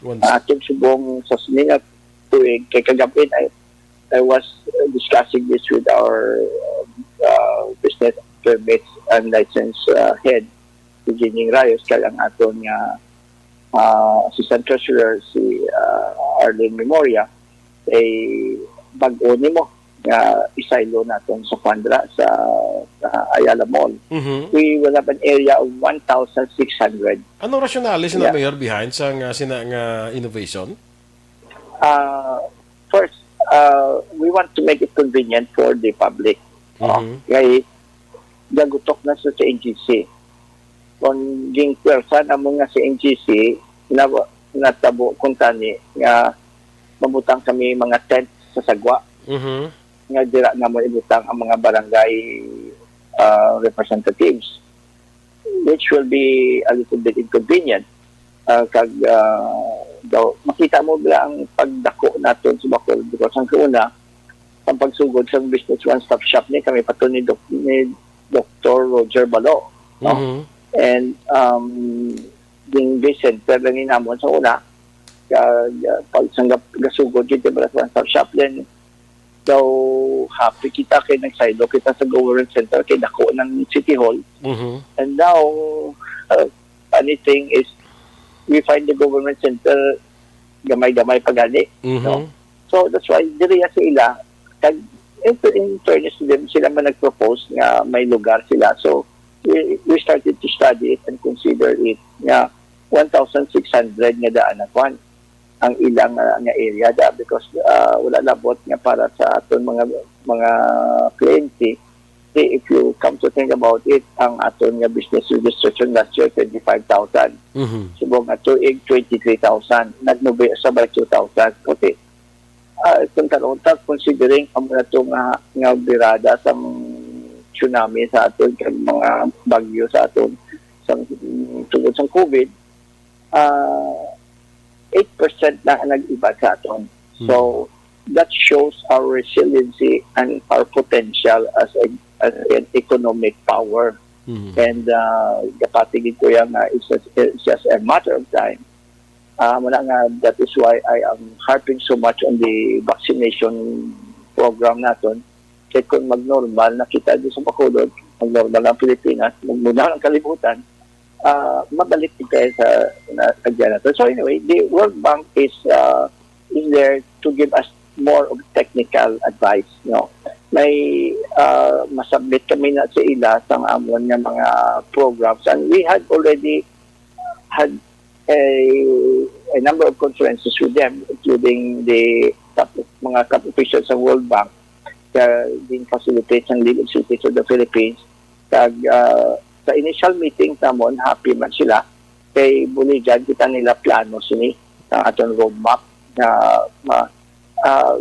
ating subong sa siningat tuig kay kagapin I was discussing this with our business permits and license head Eugene Rayos kag ang aton nga Assistant Treasurer si Arlene Memoria ay bag-o nimo nga isaylo naton sa Pandra sa Ayala Mall. We will have an area of 1,600. Ano rationalis na mayor behind sa nga innovation? First, we want to make it convenient for the public. Kaya gagutok na sa NGC. Kung ging pwersa na mga sa NGC na natabo kung tani nga mabutang kami mga tent sa sagwa nga dira na mo ibutang ang mga barangay representatives, which will be a little bit inconvenient kag daw makita mo bala ang pagdako natin sa Bacolod because ang una ang pagsugod sa business one-stop shop ni kami pato ni Dr. Roger Balo, no? And yung center lang namon sa una pag sanggap gasugod dito ba sa one-stop shop then daw happy kita kay nagsaylo kita sa government center kay dako ng City Hall. And now funny thing is we find the government center gamay-gamay pagali, no? So that's why diri sa ila kag in fairness to them sila man nagpropose nga may lugar sila, so we started to study it and consider it nga 1,600 nga daan na kwan ang ilang nga area da because wala labot nga para sa aton mga kliyente. If you come to think about it, ang aton nga business registration last year 25,000. Subong ato 23,000, nagnubi sa 2,000. Okay. Kung tanong considering ang ato nga birada sa tsunami sa aton kag mga bagyo sa aton tungod sa COVID, 8% na nag-iba sa aton. So that shows our resiliency and our potential as an economic power. And kapatigid ko yan it's just a matter of time. Muna nga, that is why I am harping so much on the vaccination program natin. Kaya kung mag-normal, nakita din sa Bacolod, magnormal ang Pilipinas, magmuna ng kalibutan, mabalik din tayo sa janitor. So anyway, the World Bank is there to give us more of technical advice. No? May masabit kami na sa ila sa amon ng mga programs, and we had already had a number of conferences with them, including the mga top officials sa World Bank, din facilitates ang legal cities of the Philippines. Sa initial meeting namon, happy man sila kay buligan kita nila plano sini sa aton roadmap na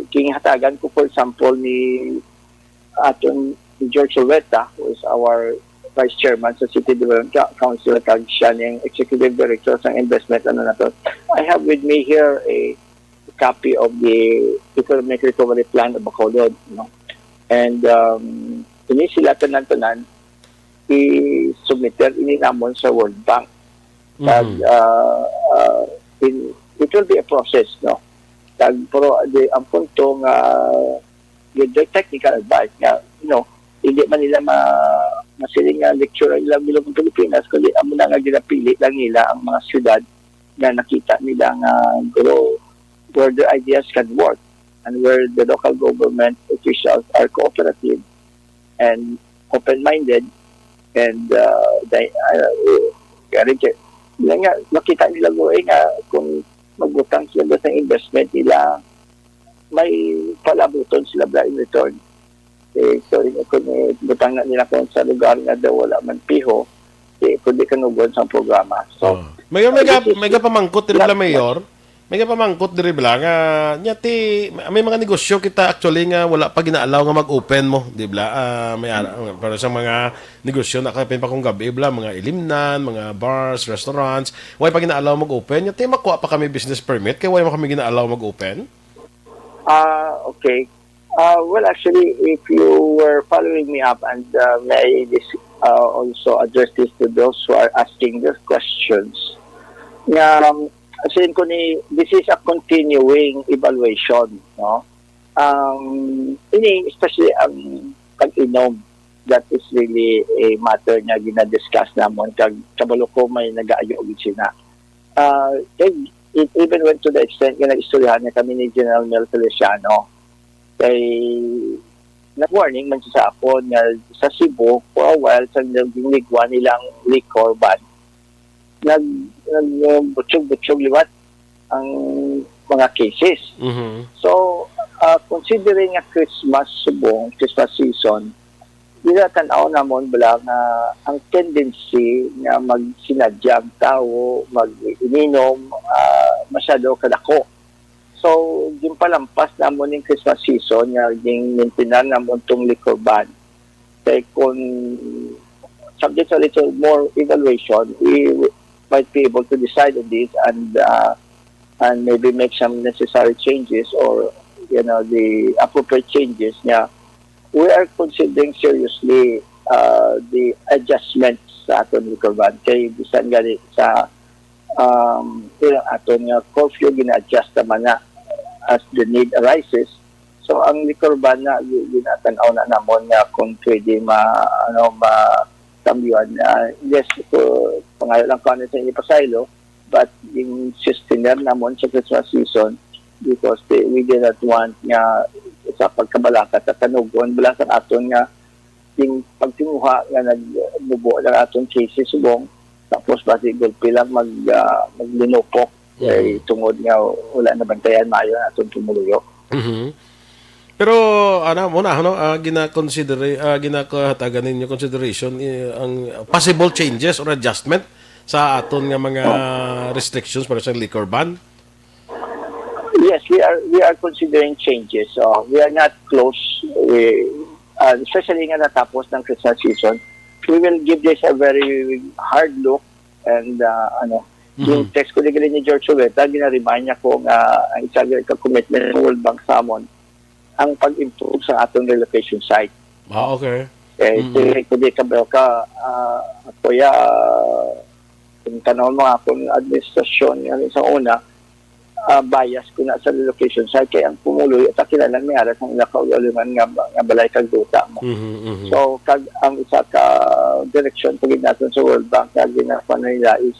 kinghatagan ko, for example, ni aton George Olveta, who is our Vice Chairman sa City Development Council, kag siya ng Executive Director sa investment I have with me here a copy of the Economic Recovery Plan of Bacolod, and ini sila tanan-tanan i-submitter ini namon sa World Bank. It will be a process, pero ang punto nga yung technical advice nga, hindi man nila masiling nga lecture nila bilang Pilipinas, kundi amo na nga ginapili lang nila ang mga syudad na nakita nila nga where the ideas can work and where the local government officials are cooperative and open-minded and makita nila nga kung magbutang sila sa investment nila, may palabuton sila ba in return. So, kung butang na nila kung sa lugar na daw wala man piho, kundi kanugon sa programa. So, may pamangkot din la Mayor. May pamangkot diri bla nga nyati may mga negosyo kita actually nga wala pa ginaalaw nga mag-open mo, di bla? Para sa mga negosyo na kapin pa kung gabi bla, mga ilimnan, mga bars, restaurants, wala pa ginaalaw mag-open. Nyati makuha pa kami business permit kay wala pa kami ginaalaw mag-open. Okay. Well, actually, if you were following me up, and may I also address this to those who are asking these questions. This is a continuing evaluation, especially ang pag-inom, that is really a matter na ginadiscuss namon kag kabalo ko may nag-aayo og sina. It even went to the extent na nag-istoryahan niya kami ni General Mel Feliciano. Kay nag-warning man siya sa ako nga sa Cebu for a while sa naging ligwa nilang liquor ban. Nag-butsyog liwat ang mga cases. So, considering a Christmas subong, Christmas season, tanaw namon bala nga ang tendency nga magsinadya ang tao, mag-ininom, masyado kadako. So, yung palampas namon yung Christmas season, yung maintenance namon itong liquor ban. Kaya kung subject a little more evaluation, we might be able to decide on this and maybe make some necessary changes or, the appropriate changes. We are considering seriously the adjustments sa aton liquor ban. Kaya bisan gali sa aton curfew gina-adjust naman na as the need arises. So ang liquor ban na ginatanaw na namon nga kung pwede matambyuan. Yes, pangalan lang ko sa ipasaylo, but yung sustainer namon sa Christmas season because we did not want nga sa pagkabalakat at tanugon balasan aton nga yung pagtinguha nga nagbubo ng aton cases subong tapos basi gulpi lang maglinupok tungod nga wala na bantayan maayo na aton tumuluyo. Pero ginakahatagan ninyo consideration ang possible changes or adjustment sa aton nga mga restrictions para sa liquor ban? Yes, we are considering changes. So we are not close. Especially nga natapos ng Christmas season, we will give this a very hard look and yung text ko din ni George Olveta, gina-remind niya ko nga ang isang commitment ng World Bank Samon ang pag-improve sa atong relocation site. Okay. Kundi ka kuya kung tanong mo akong administrasyon sa una, bias ko na sa relocation site kaya ang pumuloy at kilala may aras ang nakauyalingan nga balay kag duta mo. So kag ang isa ka direksyon pagid natin sa World Bank kag ginapa nila is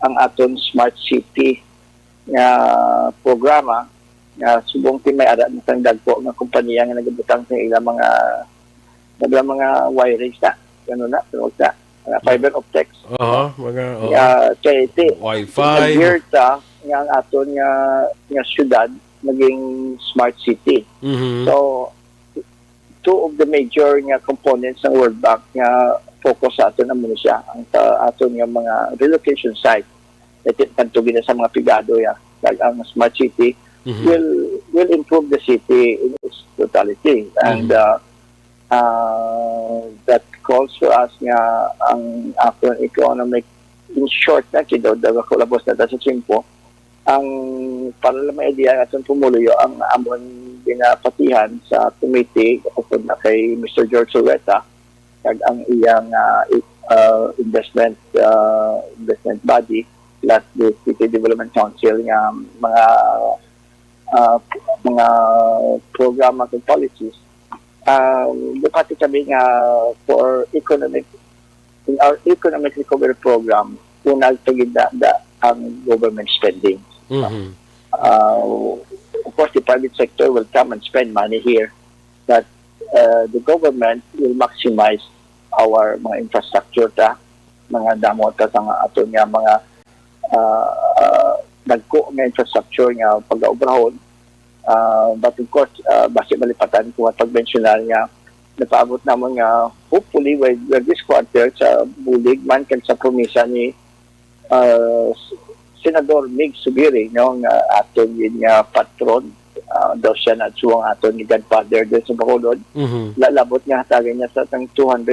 ang aton Smart City nga programa nga subong ti may ara ng dagko nga kompanya nga nagabutang sa ilang mga wiring na gano'n na fiber optics kaya iti Wi-Fi nga ang aton nga syudad naging smart city. So two of the major nga components ng World Bank nga focus sa aton ang siya ang aton nga mga relocation site iti pantugin na sa mga pigado ang smart city will improve the city in its totality and that calls for us nga ang aton economic in short na kidaw daw kulabos na sa simpo ang para lang may idea atong pumuloy ang amon binapatihan sa committee upod na kay Mr. George Soleta kag ang iyang investment body plus the City Development Council nga mga programa at policies dupati kami nga for in our economic recovery program unang tagida ang government spending. Of course, the private sector will come and spend money here, but the government will maximize our mga infrastructure mga damo sa aton nga mga dagko nga infrastructure nga pag-obrahon. But of course, base malipatan kung pag-mentional nga napaabot naman nga hopefully with this quarter sa bulig man kag sa promisa ni Senador Mig Subiri nga aton yun nga patron daw siya na suwang aton ni Godfather doon sa Bacolod. Lalabot nga hatagan niya sa 213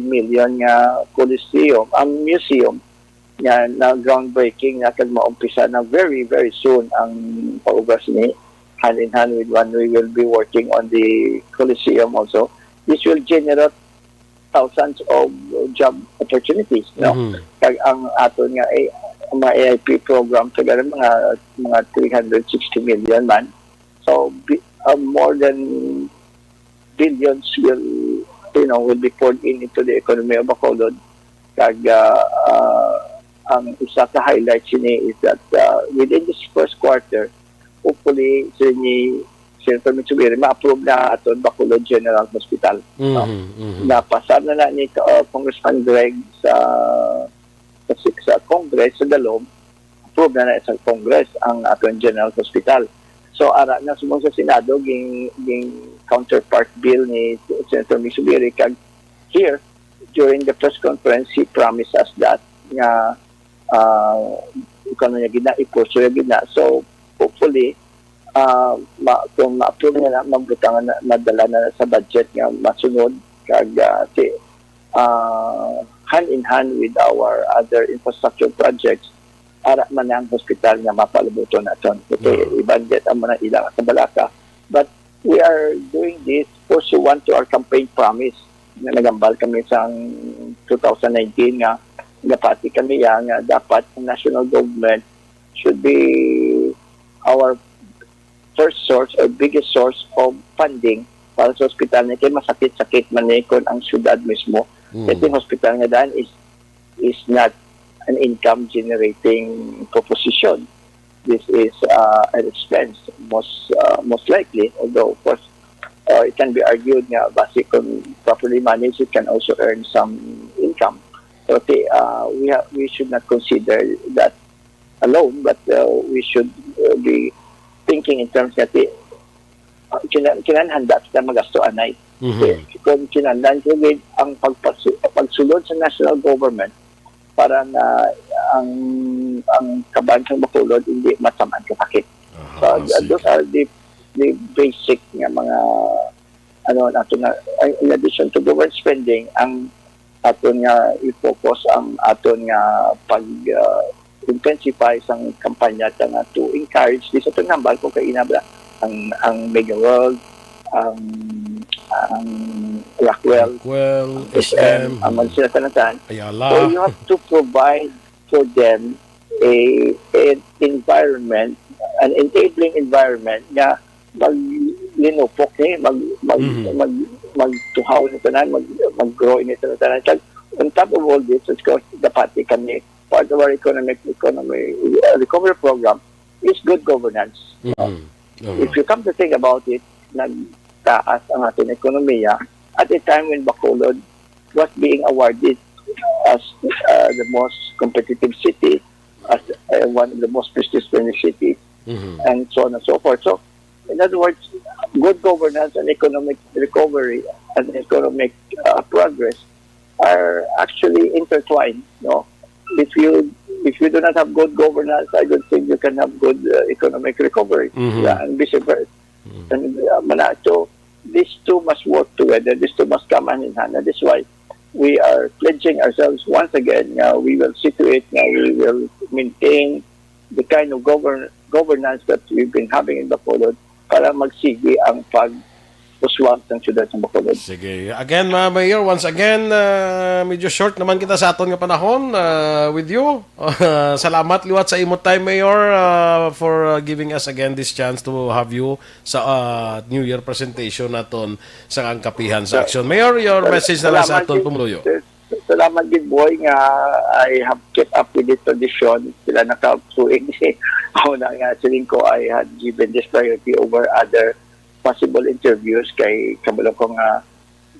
million nga Coliseum, ang museum nga na groundbreaking nga kag maumpisa na very very soon ang paugas ni hand in hand with one we will be working on the Coliseum also. This will generate thousands of job opportunities. Kag ang aton nga mga AIP program tagad mga 360 million man. So more than billions will be poured into the economy of Bacolod. Kag ang isa ka highlight ni is that within this first quarter hopefully Senator Mitsubiri ma-approve na aton Bacolod General Hospital. Napasar na ni Congressman Greg sa Congress sa Dalom, approve na sa Congress ang aton General Hospital. So ara na sumong sa Senado ging counterpart bill ni Senator Mitsubiri kag here during the press conference he promised us that nga kung niya gina iposo gina. So hopefully kung ma-approve na mabutangan na madala na sa budget nga masunod kag hand in hand with our other infrastructure projects ara man ang hospital nga mapalabuton naton. I-budget ang mga ilang sa Balaka. But we are doing this pursuant to our campaign promise na nagambal kami sa 2019 nga napati kami nga dapat ang national government should be our first source or biggest source of funding para sa hospital na kaya masakit-sakit man kon ang syudad mismo. Ito yung hospital nga daan is not an income generating proposition. This is an expense most likely, although of course it can be argued nga basic kung properly managed it can also earn some income. So we should not consider that alone, but we should be thinking in terms that kinahanda kita magasto anay. Kung kinahanglan ang pagsulod sa national government para na ang kaban sa Bacolod hindi masamaan kasakit. So those are the basic nga mga nato na in addition to government spending ang aton nga i-focus ang aton nga intensify sang kampanya nga to encourage this atong nambal ko kay inabla ang Mega World ang Rockwell SM ang sila tanatan. So you have to provide for them an environment an enabling environment nga maglinupok ni magtuhaw nito na mag-grow nito na tanan. Kag on top of all this, of course, dapat kami part of our economy recovery program is good governance. If you come to think about it, nagtaas ang ating ekonomiya at a time when Bacolod was being awarded as the most competitive city, as one of the most prestigious cities, and so on and so forth. So, in other words, good governance and economic recovery and economic progress are actually intertwined. No, if you do not have good governance, I don't think you can have good economic recovery, and vice versa. And so these two must work together. These two must come hand in hand. And that's why we are pledging ourselves once again. We will see to it. We will maintain the kind of governance that we've been having in Bacolod para magsigi ang pag-uswag ng syudad ng Bacolod. Sige. Again, Mayor, once again, medyo short naman kita sa aton nga panahon with you. Salamat liwat sa imong time, Mayor, for giving us again this chance to have you sa New Year presentation naton sa angkapihan sa action. Mayor, your message na lang sa aton pumuluyo. Salamat din, boy, nga I have kept up with this tradition. Sila nakapsuing ako na nga siling ko I had given this priority over other possible interviews kay kabalo ko nga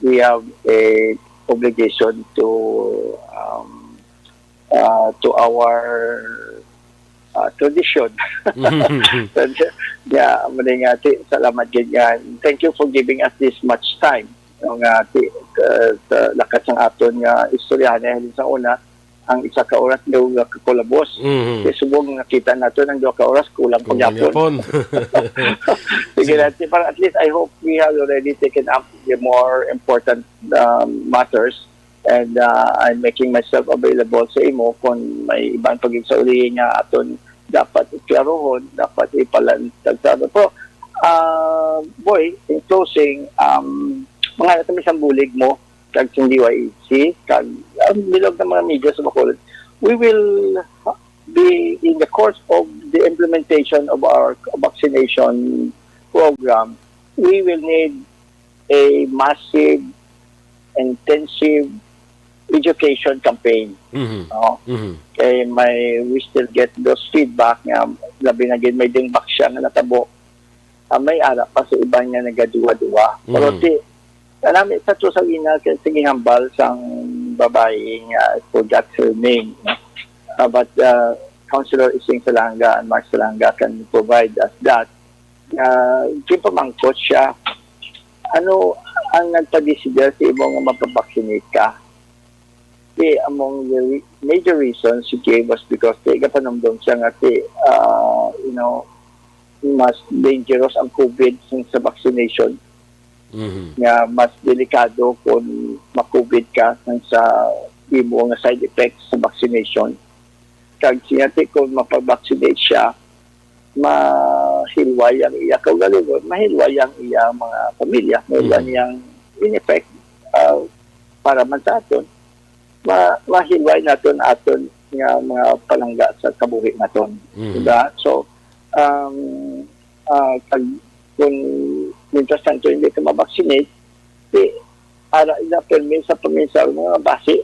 we have a obligation to our tradition. Yeah, muli nga salamat ganyan. Thank you for giving us this much time. Nga sa lakas ng aton nga istoryahan sa una ang isa ka oras daw kakolabos. Subong nakita nato ng 2 ka oras kulang pag yapon. Sige natin, para at least I hope we have already taken up the more important matters, and I'm making myself available sa imo kung may ibang pagigsauli nga aton dapat iklarohon, dapat ipalantag sa ato. Pero boy, in closing, mga natin isang bulig mo kag sa DYEC, kag bilog ng mga media sa Bacolod, we will be in the course of the implementation of our vaccination program. We will need a massive, intensive education campaign. Kaya we still get those feedback nga labi na gid may dingbak siya nga natabo. May ara pa sa iba nga nagaduwa-duwa. Pero namin sa sa ina sige hambal sang babae nga forgot her name. But Councilor Ising Salanga and Mark Salanga can provide us that. Kipamangkot siya, ano ang nagpa-decider sa ibang mapabaksinate ka? Among the major reasons she gave us because kapanamdom siya nga mas dangerous ang COVID sa vaccination. Nga mas delikado kung ma-COVID ka sa imo nga side effects sa vaccination. Kag siyate kung mapag-vaccinate siya, mahilway ang iya kaugalingon, mahilway ang iya mga pamilya, mahilway niyang in effect para man sa aton, mahilway naton aton nga mga palangga sa kabuhi naton. Diba? So, kung mintas tanto hindi ka mabaksinate, ara ina permis sa paminsa mga base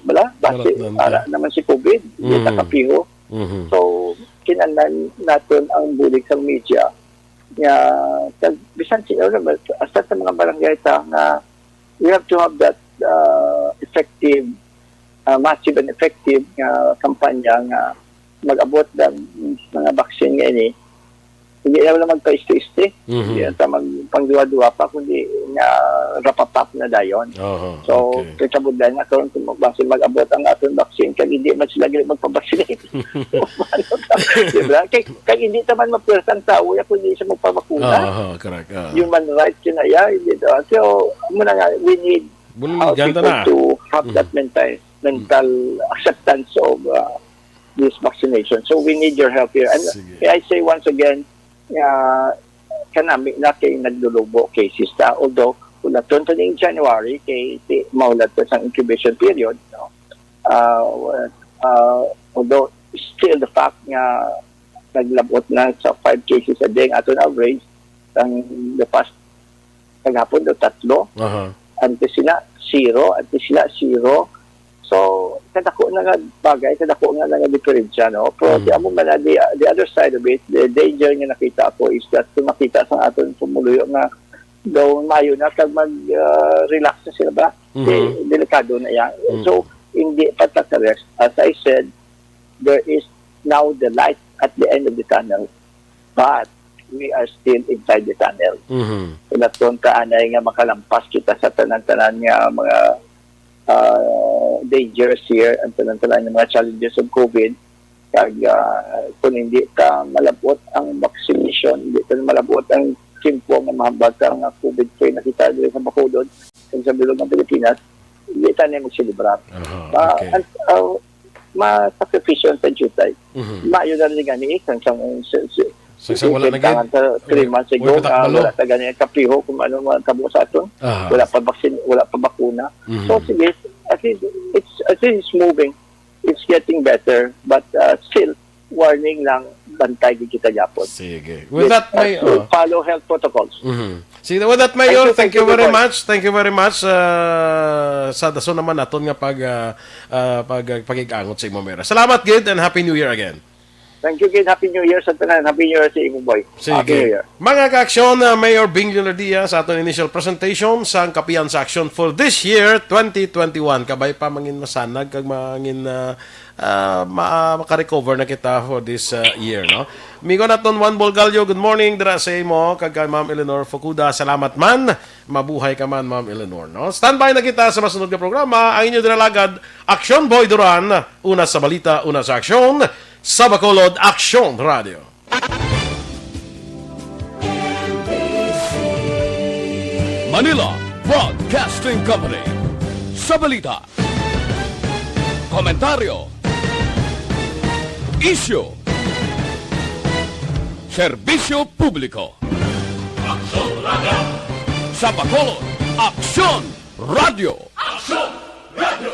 para naman si COVID, hindi nakapiho. So, kinahanglan natin ang bulig sa media nga bisan sa mga barangay nga we have to have that effective, massive and effective kampanya nga mag-abot ng mga vaccine nga ini. Hindi na lang magpa-iste-iste. Hindi na pangduwa-duwa pa, kundi na rapatap na dayon. So, kacabudlan nga karon kung mag-abot ang aton vaccine, kaya hindi man sila magpabaksinate. Diba? Kaya hindi naman mapwersa ang tao, kundi siya magpabakuna. Human rights yun na yan. So, muna nga, we need our people to have that mental acceptance of this vaccination. So, we need your help here. And I say once again, kanami na kay nagdulubo cases ta, although kung natunto in January kay maulat pa sa incubation period, no? Although still the fact nga naglabot na sa 5 cases a day ang aton average. Ang the past kagapon do 3. Antes sila 0. So, kadako na nga bagay, kadako nga nga diferensya, no? Pero di amo man na the other side of it, the danger nga nakita ko is that kung makita sa aton pumuluyo nga daw mayo na kag mag-relax na sila ba? Delikado na yan. So, hindi patak-rest. As I said, there is now the light at the end of the tunnel, but we are still inside the tunnel. Kung naton kaanay nga makalampas kita sa tanan-tanan nga mga dangers here ang tanan-tanan ng mga challenges of COVID. Kag kung hindi ka malabot ang vaccination, hindi ka malabot ang simpo nga mahambag ka nga COVID-free na kita dito sa Bacolod, sa bilog ng Pilipinas, hindi tayo magsilibrar. Ma-sacrificial sa jutay. Maayo na rin gani isang wala na ganyan. 3 months ago, wala ta ganyan kapiho kung ano man tabo sa aton. Wala pa vaccine, wala pa bakuna. So sige, at least it's moving. It's getting better, but still warning lang, bantay kita yapon. Sige. With that, Mayor, follow health protocols. Sige, with that, Mayor, thank you very much. Thank you very much. Sa daso naman naton nga pag-igangot sa imo, Mayor. Salamat, Gid, and Happy New Year again. Thank you, Gid. Happy New Year sa tanan. Happy New Year sa imo, boy. Happy New Year. Mga ka-aksyon, Mayor Bing Leonardia sa aton initial presentation sa kapiyan sa action for this year, 2021. Kabay pa mangin masanag, kag mangin makarecover na kita for this year, no? Migo naton Juan Bolgallo, good morning. Dira sa imo, kag Ma'am Eleanor Fukuda, salamat man. Mabuhay ka man, Ma'am Eleanor, no? Standby na kita sa masunod nga programa. Ang inyo dinalagad, Action Boy Duran, una sa balita, una sa aksyon, sa Bacolod Action Radio. Manila Broadcasting Company. Sa balita, komentaryo, isyu, serbisyo publiko. Action Radio. Sa Bacolod Action Radio. Action Radio.